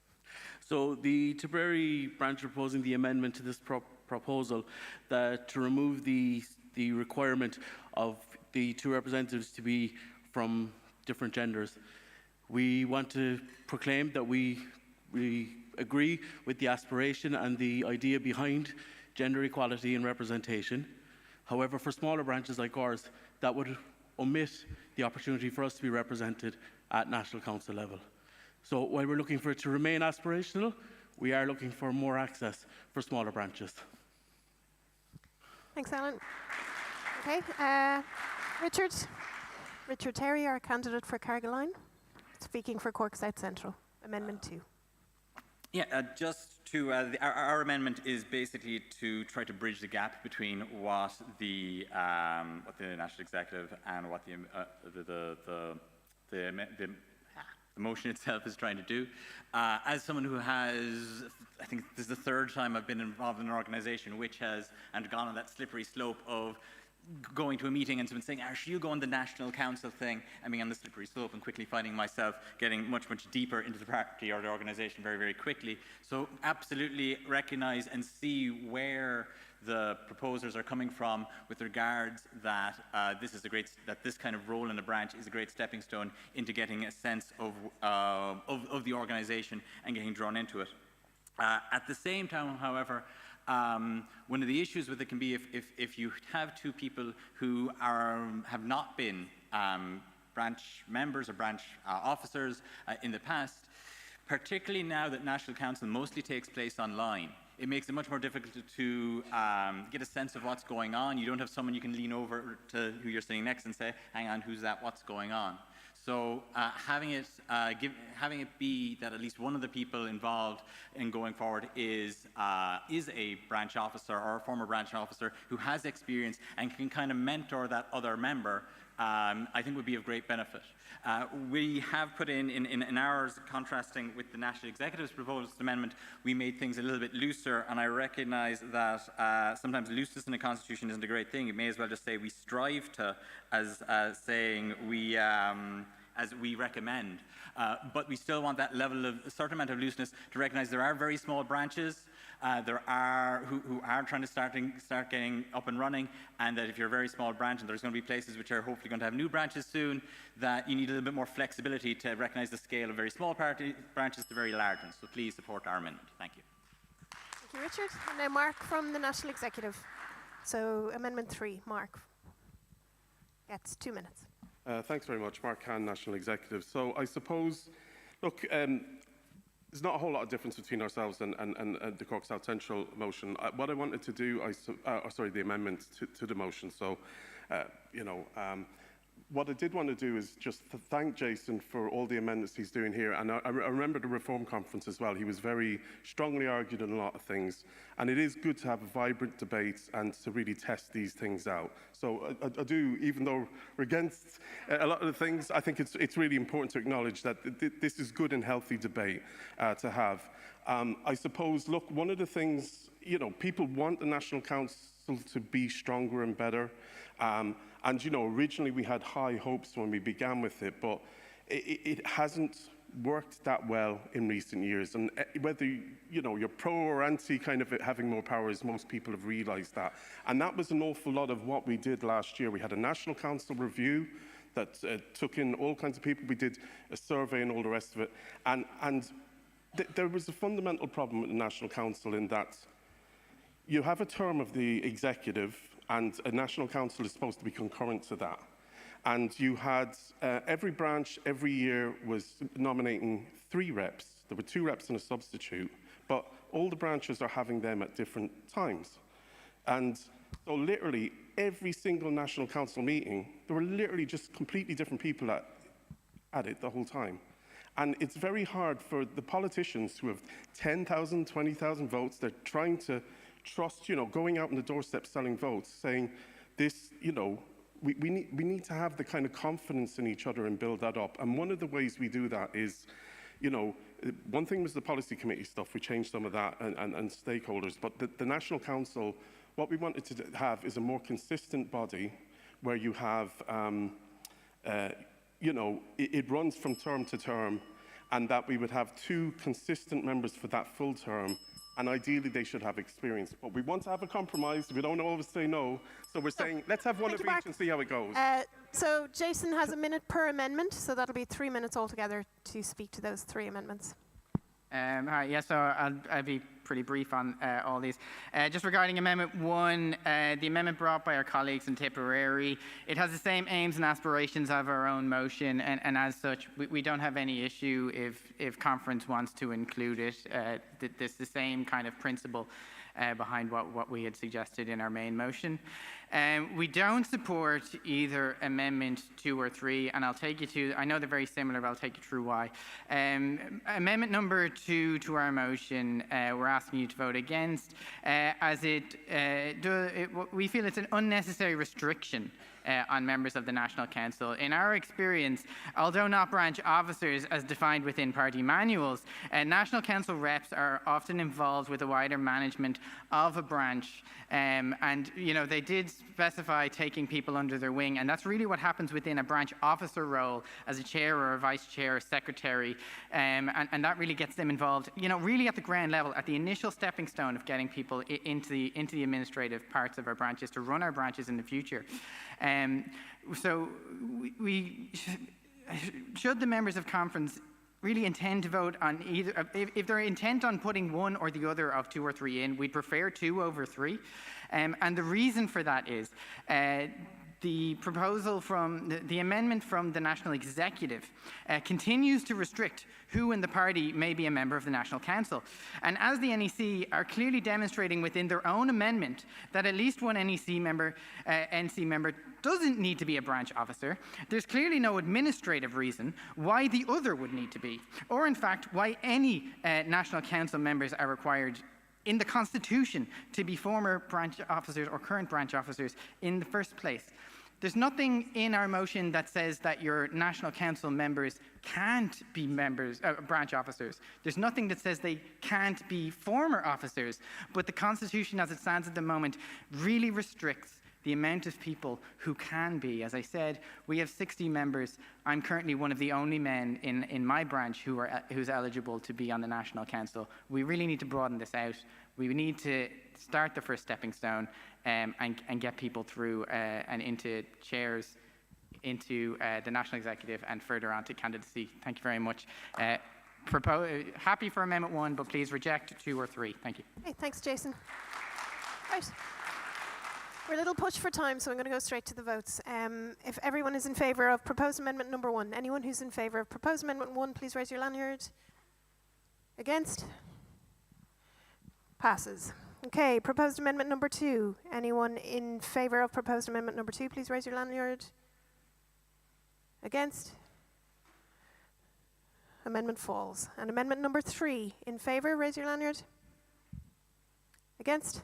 So the Tipperary branch are proposing the amendment to this proposal that to remove the requirement of the 2 representatives to be from different genders. We want to proclaim that we agree with the aspiration and the idea behind gender equality and representation. However, for smaller branches like ours, that would omit the opportunity for us to be represented at National Council level. So while we're looking for it to remain aspirational, we are looking for more access for smaller branches. Thanks, Alan. Okay, Richard Terry, our candidate for Carrigaline, speaking for Cork South Central, Amendment 2. Yeah, just to, our amendment is basically to try to bridge the gap between what the National Executive and what the motion itself is trying to do. As someone who has, I think this is the 3rd time I've been involved in an organisation which has gone on that slippery slope of going to a meeting and someone saying, should you go on the National Council thing, and being on the slippery slope and quickly finding myself getting much, much deeper into the party or the organisation very, very quickly. So absolutely recognise and see where the proposers are coming from with regards that this kind of role in a branch is a great stepping stone into getting a sense of the organisation and getting drawn into it. At the same time, however, one of the issues with it can be if you have 2 people who have not been branch members or branch officers in the past, particularly now that National Council mostly takes place online. It makes it much more difficult to get a sense of what's going on. You don't have someone you can lean over to who you're sitting next and say, hang on, who's that, what's going on? So having it be that at least one of the people involved in going forward is a branch officer or a former branch officer who has experience and can kind of mentor that other member I think would be of great benefit. We have put in ours, contrasting with the National Executive's proposed amendment, we made things a little bit looser, and I recognise that sometimes looseness in a constitution isn't a great thing. You may as well just say we strive to, as saying we, as we recommend. But we still want that level of, a certain amount of looseness to recognise there are very small branches there are who are trying to start getting up and running, and that if you're a very small branch and there's going to be places which are hopefully going to have new branches soon, that you need a little bit more flexibility to recognise the scale of very small branches to very large ones. So please support our amendment. Thank you. Thank you, Richard. And now Mark from the National Executive. So Amendment 3, Mark gets 2 minutes. Thanks very much, Mark Khan, National Executive. So I suppose, look, there's not a whole lot of difference between ourselves and the Cork South Central motion. What I wanted to do, the amendment to the motion. So, what I did want to do is just thank Jason for all the amendments he's doing here. And I remember the Reform Conference as well. He was very strongly argued on a lot of things. And it is good to have a vibrant debate and to really test these things out. So I do, even though we're against a lot of the things, I think it's really important to acknowledge that this is good and healthy debate to have. I suppose, look, one of the things, people want the National Council to be stronger and better. And, originally we had high hopes when we began with it, but it hasn't worked that well in recent years. And whether, you're pro or anti kind of it having more powers, most people have realised that. And that was an awful lot of what we did last year. We had a National Council review that took in all kinds of people. We did a survey and all the rest of it. And there was a fundamental problem with the National Council in that you have a term of the executive, and a National Council is supposed to be concurrent to that. And you had every branch every year was nominating 3 reps. There were 2 reps and a substitute, but all the branches are having them at different times. And so literally every single National Council meeting, there were literally just completely different people at it the whole time. And it's very hard for the politicians who have 10,000, 20,000 votes. They're trying to trust, going out on the doorstep selling votes, saying this, we need to have the kind of confidence in each other and build that up. And one of the ways we do that is, one thing was the policy committee stuff. We changed some of that and stakeholders. But the National Council, what we wanted to have is a more consistent body where you have, it runs from term to term, and that we would have 2 consistent members for that full term. And ideally, they should have experience. But we want to have a compromise. We don't always say no. So we're saying, let's have one of each and see how it goes. So Jason has a minute per amendment, so that'll be 3 minutes altogether to speak to those 3 amendments. All right, yeah, so I'll be pretty brief on all these. Just regarding Amendment 1, the amendment brought by our colleagues in Tipperary, it has the same aims and aspirations of our own motion, and as such, we don't have any issue if Conference wants to include it. It's the same kind of principle behind what we had suggested in our main motion. We don't support either Amendment 2 or 3, and I'll take you to, I know they're very similar, but I'll take you through why. Amendment number 2 to our motion, we're asking you to vote against, as we feel it's an unnecessary restriction on members of the National Council. In our experience, although not branch officers as defined within party manuals, National Council reps are often involved with the wider management of a branch, and they did specify taking people under their wing, and that's really what happens within a branch officer role as a chair or a vice chair or secretary, and that really gets them involved, really at the ground level, at the initial stepping stone of getting people into the administrative parts of our branches to run our branches in the future. So should the members of Conference really intend to vote on either, if they're intent on putting one or the other of 2 or 3 in, we'd prefer 2 over 3. And the reason for that is the proposal from the amendment from the National Executive continues to restrict who in the party may be a member of the National Council. And as the NEC are clearly demonstrating within their own amendment that at least one NC member doesn't need to be a branch officer, there's clearly no administrative reason why the other would need to be, or in fact why any National Council members are required in the Constitution to be former branch officers or current branch officers in the first place. There's nothing in our motion that says that your National Council members can't be branch officers. There's nothing that says they can't be former officers. But the Constitution, as it stands at the moment, really restricts the amount of people who can be. As I said, we have 60 members. I'm currently one of the only men in my branch who's eligible to be on the National Council. We really need to broaden this out. We need to start the first stepping stone and get people through and into chairs, into the National Executive and further on to candidacy. Thank you very much. Happy for Amendment 1, but please reject 2 or 3. Thank you. Okay, thanks, Jason. Right. We're a little pushed for time, so I'm going to go straight to the votes. If everyone is in favour of proposed amendment number 1, anyone who's in favour of proposed amendment 1, please raise your lanyard. Against? Passes. Okay, proposed amendment number 2. Anyone in favour of proposed amendment number 2, please raise your lanyard. Against? Amendment falls. And amendment number 3, in favour, raise your lanyard. Against?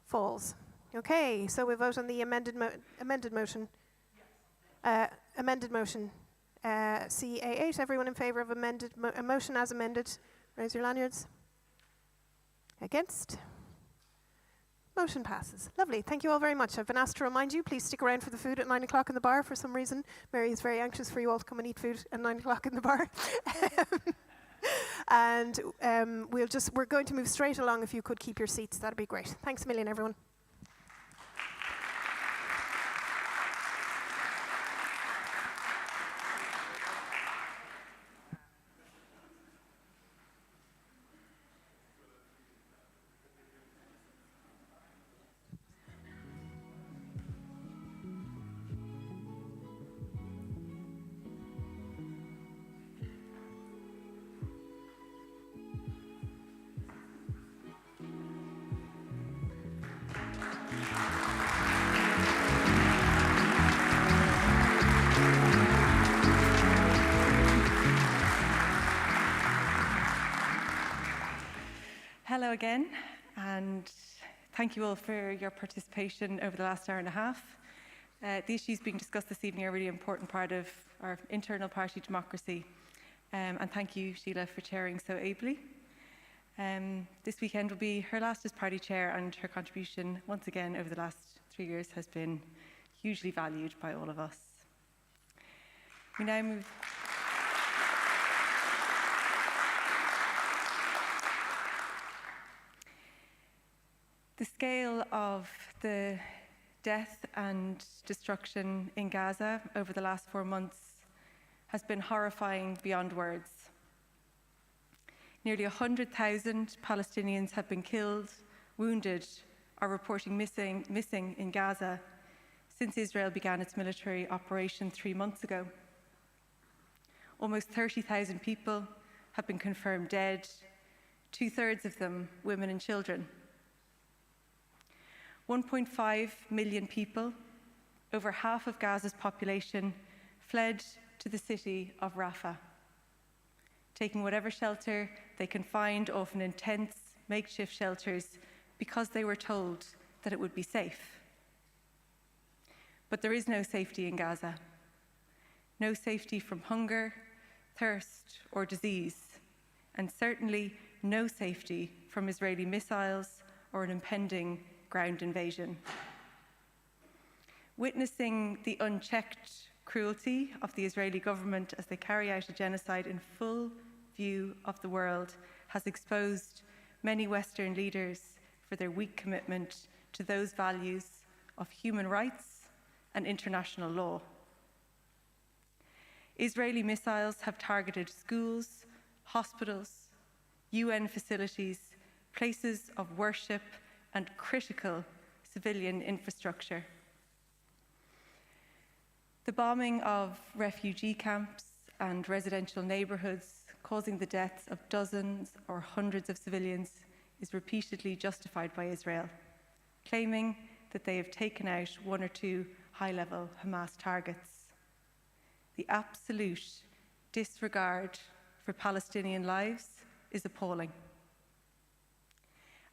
Falls. Okay, so we vote on the amended motion. Amended motion. CA8. Everyone in favour of amended motion as amended, raise your lanyards. Against? Motion passes. Lovely. Thank you all very much. I've been asked to remind you, please stick around for the food at 9 o'clock in the bar for some reason. Mary is very anxious for you all to come and eat food at 9 o'clock in the bar. And we're going to move straight along. If you could keep your seats, that'd be great. Thanks a million, everyone. Hello again, and thank you all for your participation over the last hour and a half. The issues being discussed this evening are a really important part of our internal party democracy, and thank you, Sheila, for chairing so ably. This weekend will be her last as party chair, and her contribution, once again, over the last 3 years has been hugely valued by all of us. We now move... The scale of the death and destruction in Gaza over the last 4 months has been horrifying beyond words. Nearly 100,000 Palestinians have been killed, wounded, or reporting missing in Gaza since Israel began its military operation 3 months ago. Almost 30,000 people have been confirmed dead, 2/3 of them women and children. 1.5 million people, over half of Gaza's population, fled to the city of Rafah, taking whatever shelter they can find, often in tents, makeshift shelters, because they were told that it would be safe. But there is no safety in Gaza. No safety from hunger, thirst, or disease, and certainly no safety from Israeli missiles or an impending ground invasion. Witnessing the unchecked cruelty of the Israeli government as they carry out a genocide in full view of the world has exposed many Western leaders for their weak commitment to those values of human rights and international law. Israeli missiles have targeted schools, hospitals, UN facilities, places of worship, and critical civilian infrastructure. The bombing of refugee camps and residential neighbourhoods, causing the deaths of dozens or hundreds of civilians, is repeatedly justified by Israel, claiming that they have taken out 1 or 2 high-level Hamas targets. The absolute disregard for Palestinian lives is appalling.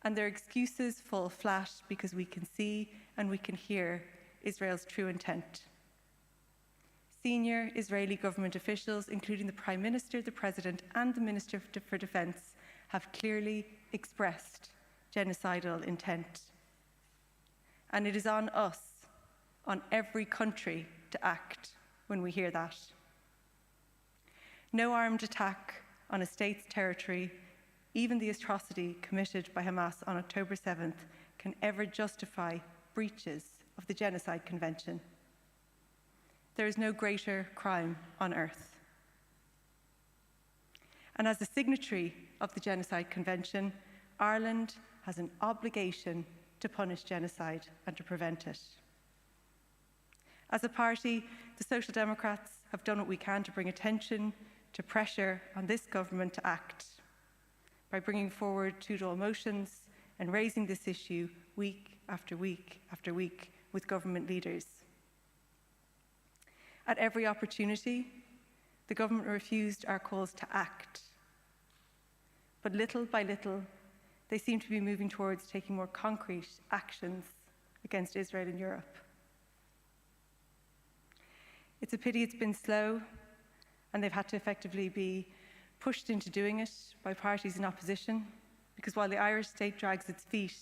And their excuses fall flat because we can see and we can hear Israel's true intent. Senior Israeli government officials, including the Prime Minister, the President, and the Minister for Defense, have clearly expressed genocidal intent. And it is on us, on every country, to act when we hear that. No armed attack on a state's territory, even the atrocity committed by Hamas on October 7th, can ever justify breaches of the Genocide Convention. There is no greater crime on earth. And as a signatory of the Genocide Convention, Ireland has an obligation to punish genocide and to prevent it. As a party, the Social Democrats have done what we can to bring attention to pressure on this government to act by bringing forward two-door motions and raising this issue week after week after week with government leaders. At every opportunity, the government refused our calls to act. But little by little, they seem to be moving towards taking more concrete actions against Israel and Europe. It's a pity it's been slow, and they've had to effectively be pushed into doing it by parties in opposition, because while the Irish state drags its feet,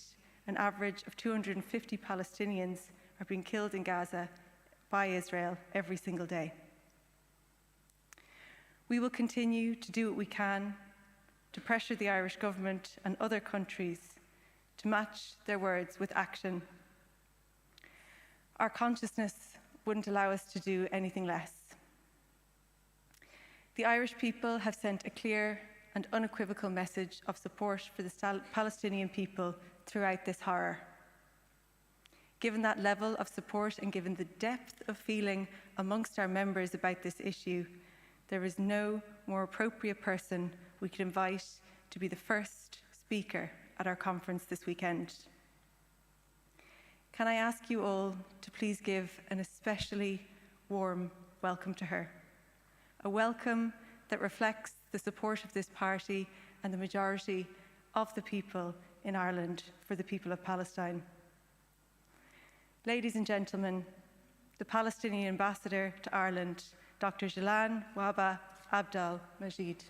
an average of 250 Palestinians are being killed in Gaza by Israel every single day. We will continue to do what we can to pressure the Irish government and other countries to match their words with action. Our consciousness wouldn't allow us to do anything less. The Irish people have sent a clear and unequivocal message of support for the Palestinian people throughout this horror. Given that level of support and given the depth of feeling amongst our members about this issue, there is no more appropriate person we could invite to be the first speaker at our conference this weekend. Can I ask you all to please give an especially warm welcome to her? A welcome that reflects the support of this party and the majority of the people in Ireland for the people of Palestine. Ladies and gentlemen, the Palestinian ambassador to Ireland, Dr. Jalan Wahba Abdel Majid.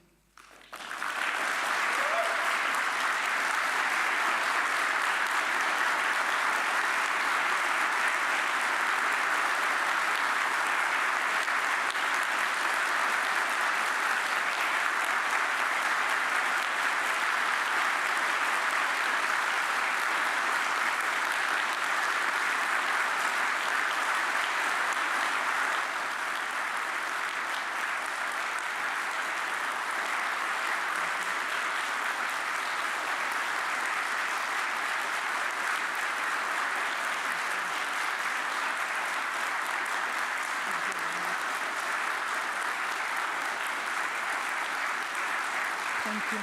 Thank you.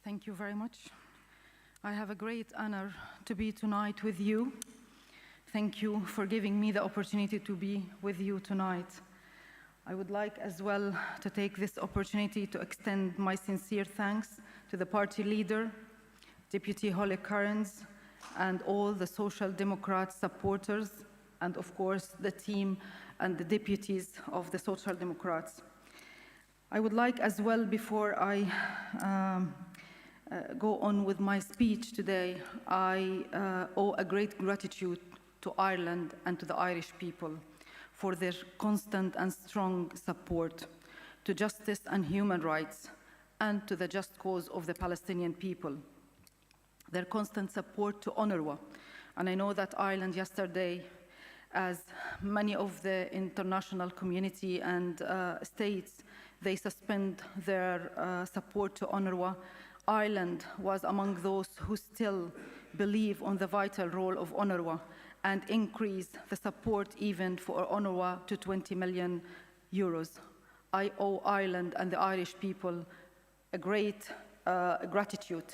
Thank you very much. I have a great honor to be tonight with you. Thank you for giving me the opportunity to be with you tonight. I would like as well to take this opportunity to extend my sincere thanks to the party leader, Deputy Holly Cairns, and all the Social Democrat supporters, and of course the team and the deputies of the Social Democrats. I would like as well, before I go on with my speech today, I owe a great gratitude to Ireland and to the Irish people for their constant and strong support to justice and human rights and to the just cause of the Palestinian people. Their constant support to UNRWA. And I know that Ireland yesterday, as many of the international community and states, they suspend their support to UNRWA. Ireland was among those who still believe on the vital role of UNRWA and increase the support even for UNRWA to 20 million euros. I owe Ireland and the Irish people a great gratitude.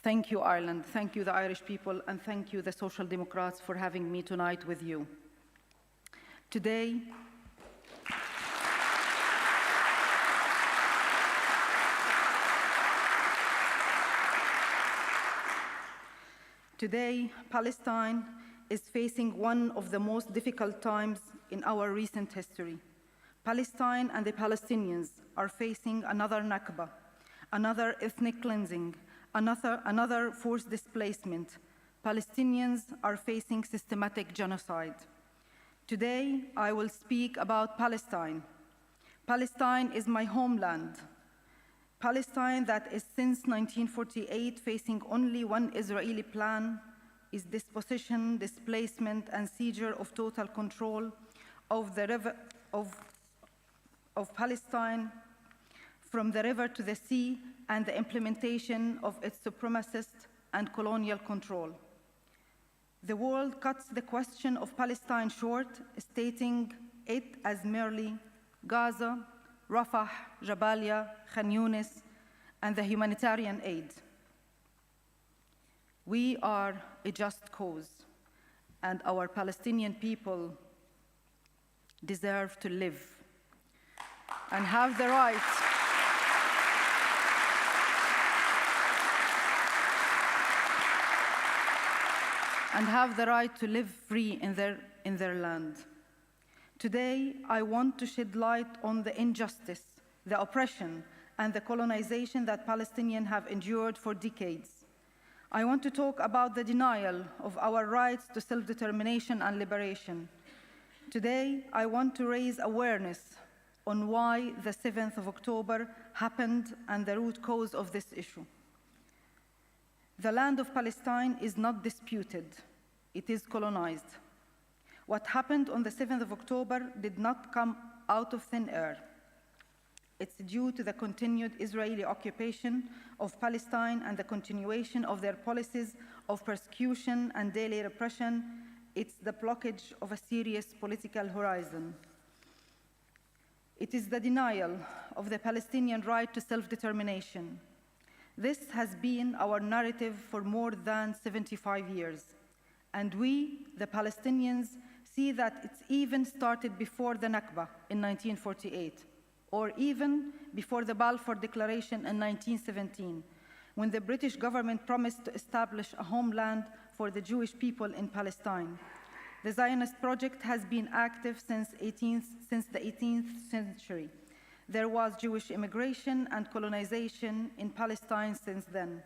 Thank you, Ireland. Thank you, the Irish people, and thank you, the Social Democrats, for having me tonight with you. Today, Today, Palestine is facing one of the most difficult times in our recent history. Palestine and the Palestinians are facing another Nakba, another ethnic cleansing, another forced displacement. Palestinians are facing systematic genocide. Today, I will speak about Palestine. Palestine is my homeland. Palestine that is since 1948 facing only one Israeli plan is dispossession, displacement, and seizure of total control of the river of Palestine from the river to the sea and the implementation of its supremacist and colonial control. The world cuts the question of Palestine short, stating it as merely Gaza, Rafah, Jabalia, Khan Yunis, and the humanitarian aid. We are a just cause, and our Palestinian people deserve to live and have the right to live free in their land. Today, I want to shed light on the injustice, the oppression, and the colonization that Palestinians have endured for decades. I want to talk about the denial of our rights to self-determination and liberation. Today, I want to raise awareness on why the 7th of October happened and the root cause of this issue. The land of Palestine is not disputed. It is colonized. What happened on the 7th of October did not come out of thin air. It's due to the continued Israeli occupation of Palestine and the continuation of their policies of persecution and daily repression. It's the blockage of a serious political horizon. It is the denial of the Palestinian right to self-determination. This has been our narrative for more than 75 years. And we, the Palestinians, see that it's even started before the Nakba in 1948, or even before the Balfour Declaration in 1917, when the British government promised to establish a homeland for the Jewish people in Palestine. The Zionist project has been active since the 18th century. There was Jewish immigration and colonization in Palestine since then.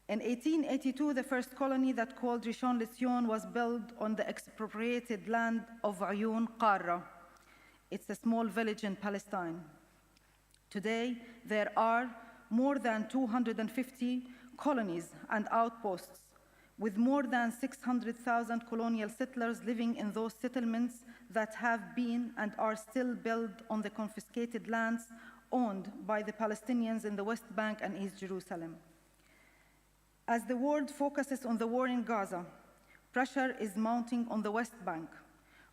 In 1882, the first colony that called Rishon LeZion was built on the expropriated land of Ayun Qarra. It's a small village in Palestine. Today, there are more than 250 colonies and outposts, with more than 600,000 colonial settlers living in those settlements that have been and are still built on the confiscated lands owned by the Palestinians in the West Bank and East Jerusalem. As the world focuses on the war in Gaza, pressure is mounting on the West Bank.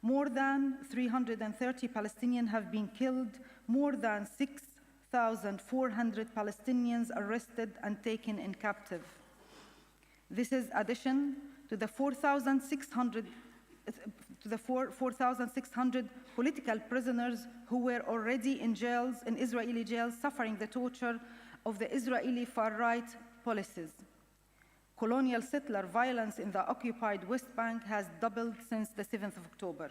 More than 330 Palestinians have been killed, more than 6,400 Palestinians arrested and taken in captive. This is addition to the 4,600 political prisoners who were already in jails, in Israeli jails, suffering the torture of the Israeli far-right policies. Colonial settler violence in the occupied West Bank has doubled since the 7th of October.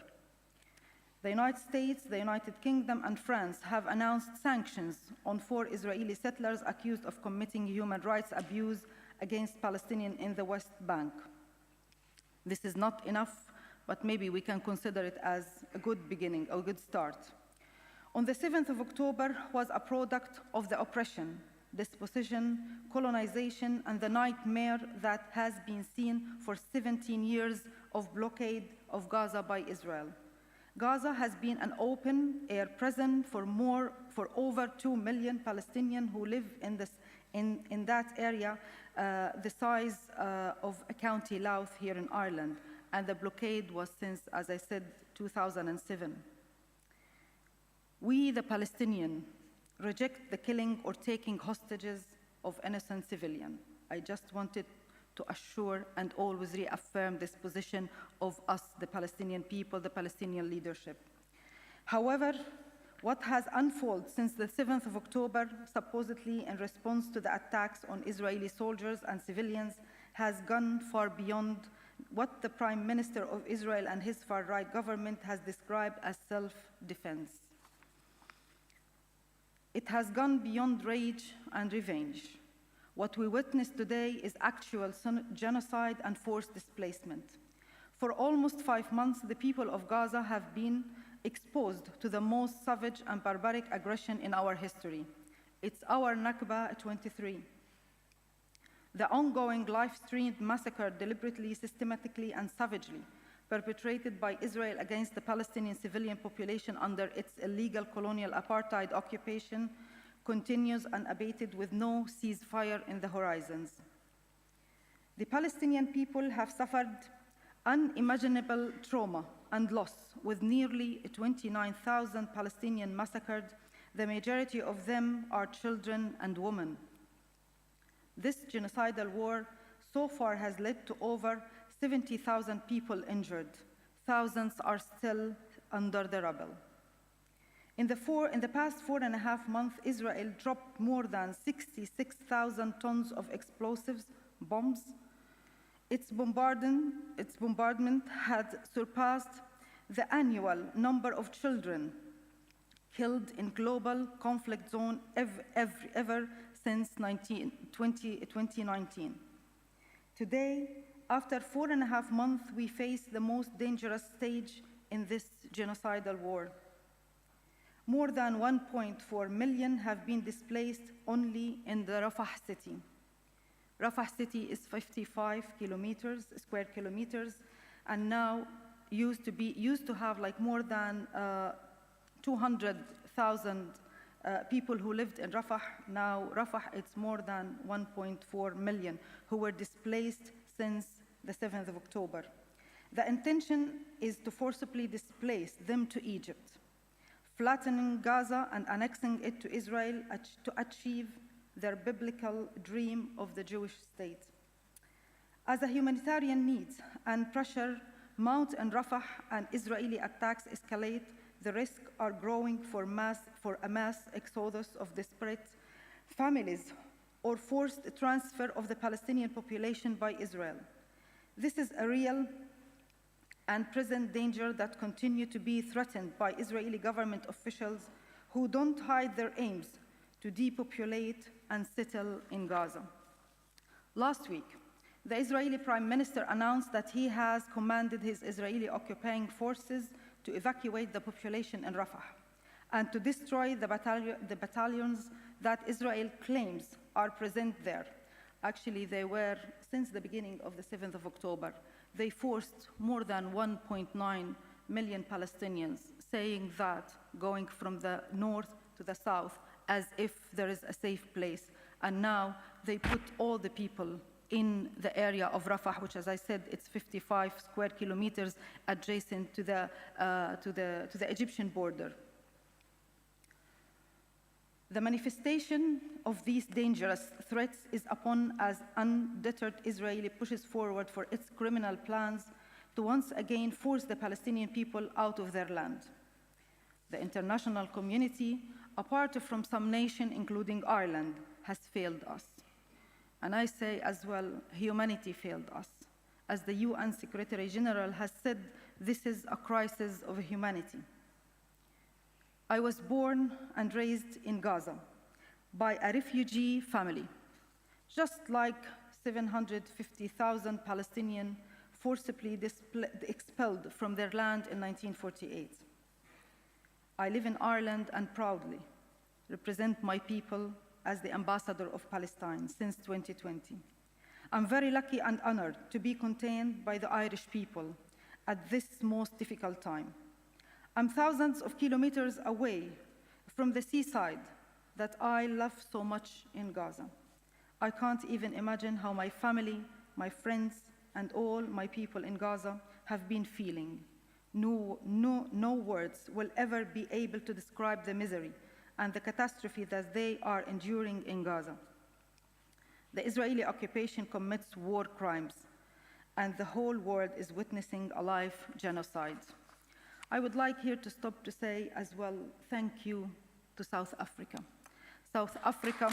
The United States, the United Kingdom, and France have announced sanctions on 4 Israeli settlers accused of committing human rights abuse against Palestinians in the West Bank. This is not enough, but maybe we can consider it as a good beginning, a good start. On the 7th of October was a product of the oppression, dispossession, colonization, and the nightmare that has been seen for 17 years of blockade of Gaza by Israel. Gaza has been an open-air prison for over 2 million Palestinians who live in that area, the size of a county Louth here in Ireland, and the blockade was since, as I said, 2007. We, the Palestinians, reject the killing or taking hostages of innocent civilians. I just wanted to assure and always reaffirm this position of us, the Palestinian people, the Palestinian leadership. However, what has unfolded since the 7th of October, supposedly in response to the attacks on Israeli soldiers and civilians, has gone far beyond what the Prime Minister of Israel and his far-right government has described as self-defense. It has gone beyond rage and revenge. What we witness today is actual genocide and forced displacement. For almost 5 months, the people of Gaza have been exposed to the most savage and barbaric aggression in our history. It's our Nakba 23. The ongoing live-streamed massacre deliberately, systematically, and savagely perpetrated by Israel against the Palestinian civilian population under its illegal colonial apartheid occupation continues unabated with no ceasefire in the horizons. The Palestinian people have suffered unimaginable trauma and loss, with nearly 29,000 Palestinians massacred. The majority of them are children and women. This genocidal war so far has led to over 70,000 people injured. Thousands are still under the rubble. In the past 4.5 months, Israel dropped more than 66,000 tons of explosives, bombs. Its bombardment had surpassed the annual number of children killed in global conflict zone ever since 2019. Today, after 4.5 months, we face the most dangerous stage in this genocidal war. More than 1.4 million have been displaced only in the Rafah city. Rafah city is 55 square kilometers, and now used to have like more than 200,000 people who lived in Rafah. Now Rafah, it's more than 1.4 million who were displaced since the 7th of October. The intention is to forcibly displace them to Egypt, flattening Gaza and annexing it to Israel to achieve their biblical dream of the Jewish state. As the humanitarian needs and pressure mount in Rafah and Israeli attacks escalate, the risks are growing for a mass exodus of desperate families or forced transfer of the Palestinian population by Israel. This is a real and present danger that continue to be threatened by Israeli government officials who don't hide their aims to depopulate and settle in Gaza. Last week, the Israeli Prime Minister announced that he has commanded his Israeli occupying forces to evacuate the population in Rafah and to destroy the battalions that Israel claims are present there. Actually, they were since the beginning of the 7th of October. They forced more than 1.9 million Palestinians, saying that going from the north to the south as if there is a safe place. And now they put all the people in the area of Rafah, which, as I said, it's 55 square kilometers adjacent to the Egyptian border. The manifestation of these dangerous threats is upon as undeterred Israel pushes forward for its criminal plans to once again force the Palestinian people out of their land. The international community, apart from some nation, including Ireland, has failed us. And I say as well, humanity failed us. As the UN Secretary General has said, this is a crisis of humanity. I was born and raised in Gaza by a refugee family, just like 750,000 Palestinians forcibly expelled from their land in 1948. I live in Ireland and proudly represent my people as the ambassador of Palestine since 2020. I'm very lucky and honored to be contained by the Irish people at this most difficult time. I'm thousands of kilometers away from the seaside that I love so much in Gaza. I can't even imagine how my family, my friends, and all my people in Gaza have been feeling. No words will ever be able to describe the misery and the catastrophe that they are enduring in Gaza. The Israeli occupation commits war crimes, and the whole world is witnessing a live genocide. I would like here to stop to say as well, thank you to South Africa. South Africa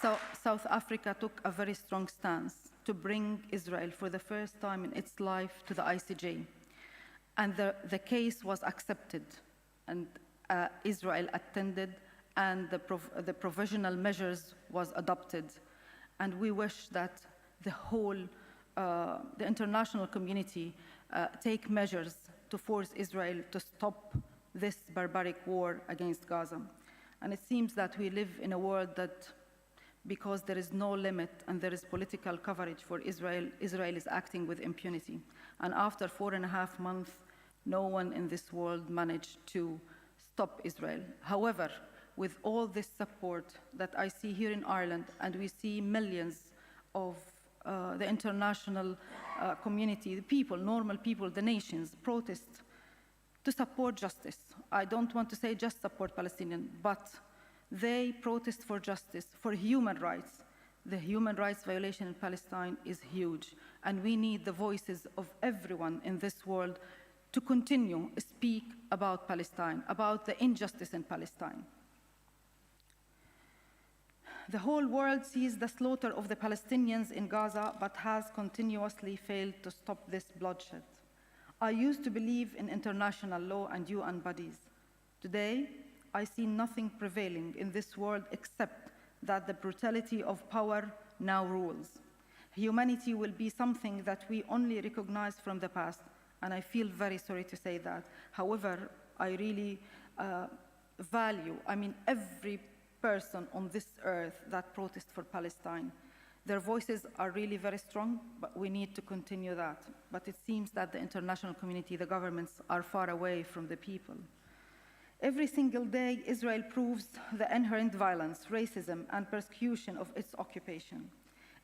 So South Africa took a very strong stance to bring Israel for the first time in its life to the ICJ. And the case was accepted, and Israel attended, and the provisional measures was adopted. And we wish that the whole, the international community take measures to force Israel to stop this barbaric war against Gaza. And it seems that we live in a world that, because there is no limit and there is political coverage for Israel, Israel is acting with impunity. And after 4.5 months, no one in this world managed to stop Israel. However, with all this support that I see here in Ireland, and we see millions of the international community, the people, normal people, the nations, protest to support justice. I don't want to say just support Palestinians, but they protest for justice, for human rights. The human rights violation in Palestine is huge, and we need the voices of everyone in this world to continue to speak about Palestine, about the injustice in Palestine. The whole world sees the slaughter of the Palestinians in Gaza, but has continuously failed to stop this bloodshed. I used to believe in international law and UN bodies. Today, I see nothing prevailing in this world except that the brutality of power now rules. Humanity will be something that we only recognize from the past, and I feel very sorry to say that. However, I really value, every person on this earth that protests for Palestine. Their voices are really very strong, but we need to continue that. But it seems that the international community, the governments, are far away from the people. Every single day, Israel proves the inherent violence, racism, and persecution of its occupation.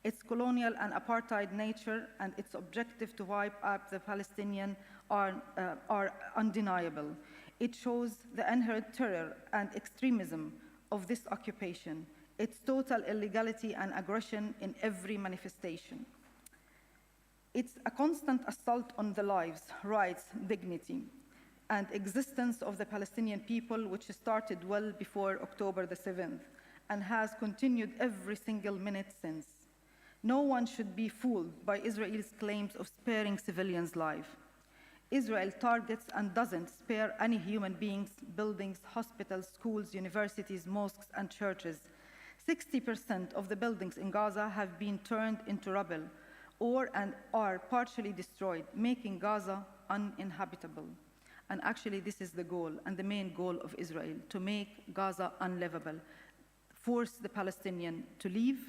Its colonial and apartheid nature and its objective to wipe out the Palestinians are undeniable. It shows the inherent terror and extremism of this occupation, its total illegality and aggression in every manifestation. It's a constant assault on the lives, rights, dignity, and existence of the Palestinian people, which started well before October the 7th and has continued every single minute since. No one should be fooled by Israel's claims of sparing civilians' lives. Israel targets and doesn't spare any human beings, buildings, hospitals, schools, universities, mosques, and churches. 60% of the buildings in Gaza have been turned into rubble and are partially destroyed, making Gaza uninhabitable. And actually, this is the goal and the main goal of Israel, to make Gaza unlivable, force the Palestinians to leave,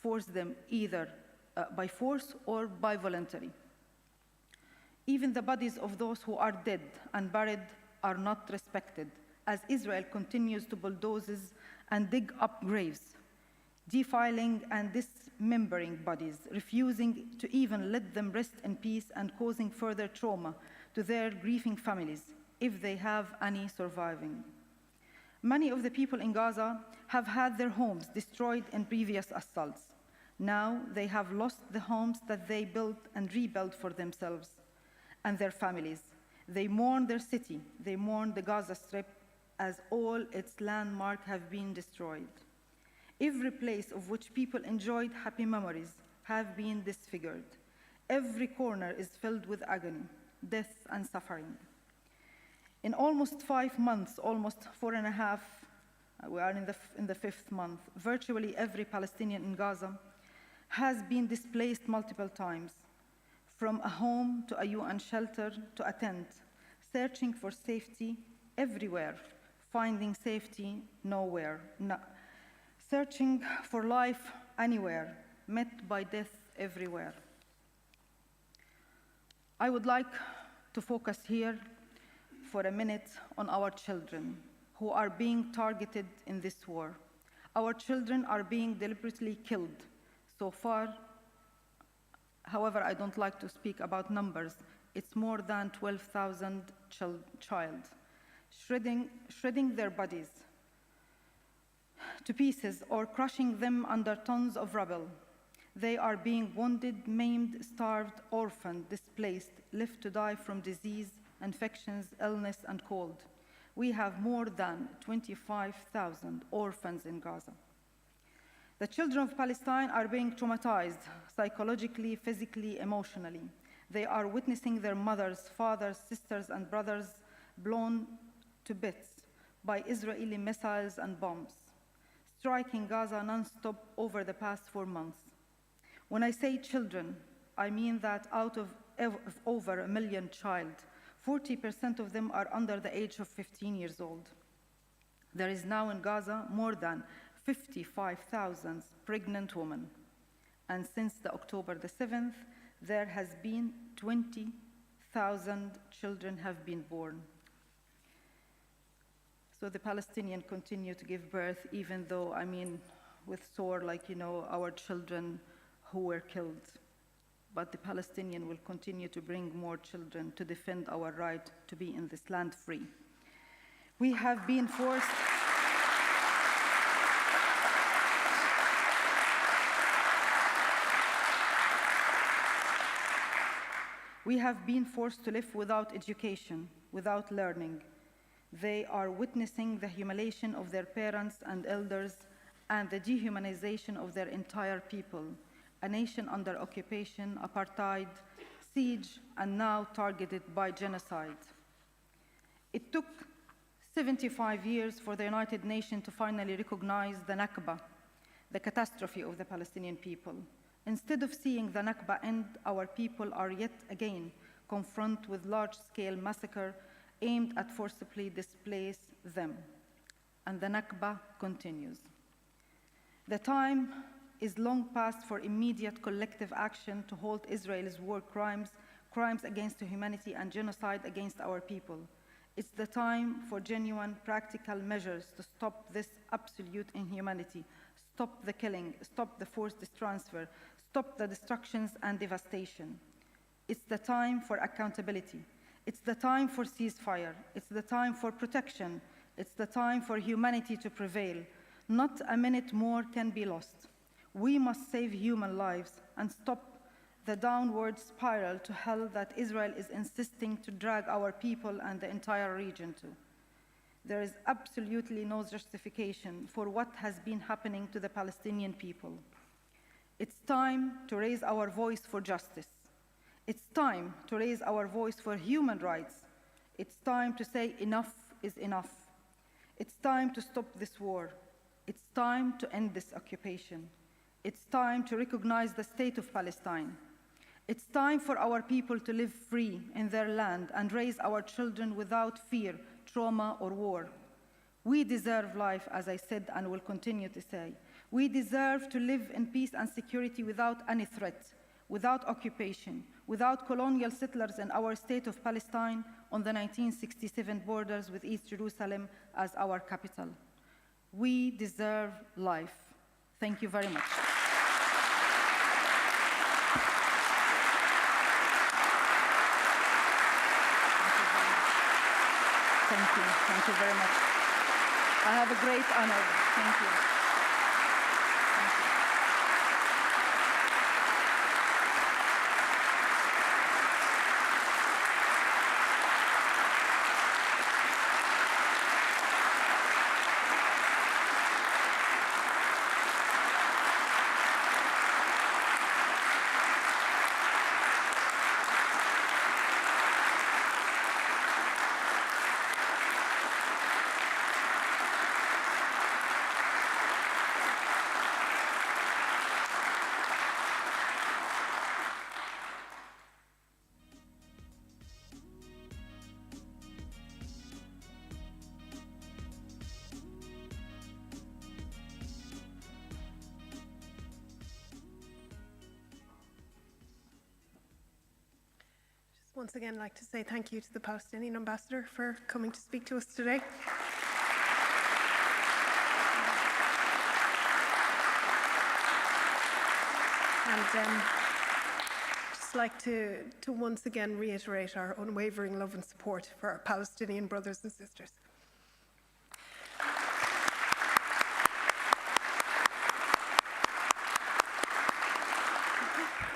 force them either by force or by voluntary. Even the bodies of those who are dead and buried are not respected, as Israel continues to bulldoze and dig up graves, defiling and dismembering bodies, refusing to even let them rest in peace, and causing further trauma to their grieving families, if they have any surviving. Many of the people in Gaza have had their homes destroyed in previous assaults. Now they have lost the homes that they built and rebuilt for themselves and their families. They mourn their city. They mourn the Gaza Strip, as all its landmarks have been destroyed. Every place of which people enjoyed happy memories have been disfigured. Every corner is filled with agony, death, and suffering. In almost 5 months, almost 4.5, we are in the 5th month, virtually every Palestinian in Gaza has been displaced multiple times, from a home to a UN shelter to a tent, searching for safety everywhere, finding safety nowhere, searching for life anywhere, met by death everywhere. I would like to focus here for a minute on our children who are being targeted in this war. Our children are being deliberately killed. So far, however, I don't like to speak about numbers. It's more than 12,000 children, shredding their bodies to pieces or crushing them under tons of rubble. They are being wounded, maimed, starved, orphaned, displaced, left to die from disease, infections, illness, and cold. We have more than 25,000 orphans in Gaza. The children of Palestine are being traumatized psychologically, physically, emotionally. They are witnessing their mothers, fathers, sisters, and brothers blown to bits by Israeli missiles and bombs, striking Gaza non-stop over the past 4 months. When I say children, I mean that out of over 1 million child, 40% of them are under the age of 15 years old. There is now in Gaza more than 55,000 pregnant women. And since the October the 7th, there has been 20,000 children have been born. So the Palestinians continue to give birth, even though, I mean, with sore, like, you know, our children who were killed. But the Palestinians will continue to bring more children to defend our right to be in this land free. We have been forced to live without education, without learning. They are witnessing the humiliation of their parents and elders and the dehumanization of their entire people, a nation under occupation, apartheid, siege, and now targeted by genocide. It took 75 years for the United Nations to finally recognize the Nakba, the catastrophe of the Palestinian people. Instead of seeing the Nakba end, our people are yet again confronted with large-scale massacre aimed at forcibly displace them. And the Nakba continues. The time is long past for immediate collective action to halt Israel's war crimes, crimes against humanity, and genocide against our people. It's the time for genuine practical measures to stop this absolute inhumanity, stop the killing, stop the forced transfer, stop the destructions and devastation. It's the time for accountability. It's the time for ceasefire. It's the time for protection. It's the time for humanity to prevail. Not a minute more can be lost. We must save human lives and stop the downward spiral to hell that Israel is insisting to drag our people and the entire region to. There is absolutely no justification for what has been happening to the Palestinian people. It's time to raise our voice for justice. It's time to raise our voice for human rights. It's time to say enough is enough. It's time to stop this war. It's time to end this occupation. It's time to recognize the state of Palestine. It's time for our people to live free in their land and raise our children without fear, trauma, or war. We deserve life, as I said and will continue to say. We deserve to live in peace and security without any threat, without occupation, without colonial settlers in our state of Palestine on the 1967 borders with East Jerusalem as our capital. We deserve life. Thank you very much. Thank you very much. I have a great honor. Thank you. Once again, I'd like to say thank you to the Palestinian ambassador for coming to speak to us today. And just like to once again reiterate our unwavering love and support for our Palestinian brothers and sisters.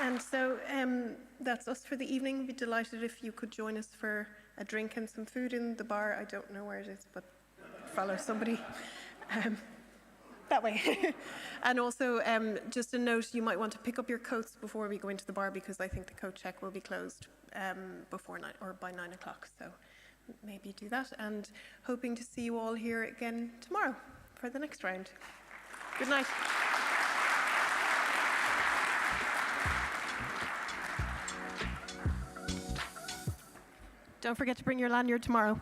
And so that's us for the evening. We'd be delighted if you could join us for a drink and some food in the bar. I don't know where it is, but follow somebody. Thank that way. And also, just a note, you might want to pick up your coats before we go into the bar, because I think the coat check will be closed before 9 or by 9 o'clock. So maybe do that, and hoping to see you all here again tomorrow for the next round. Good night. Don't forget to bring your lanyard tomorrow.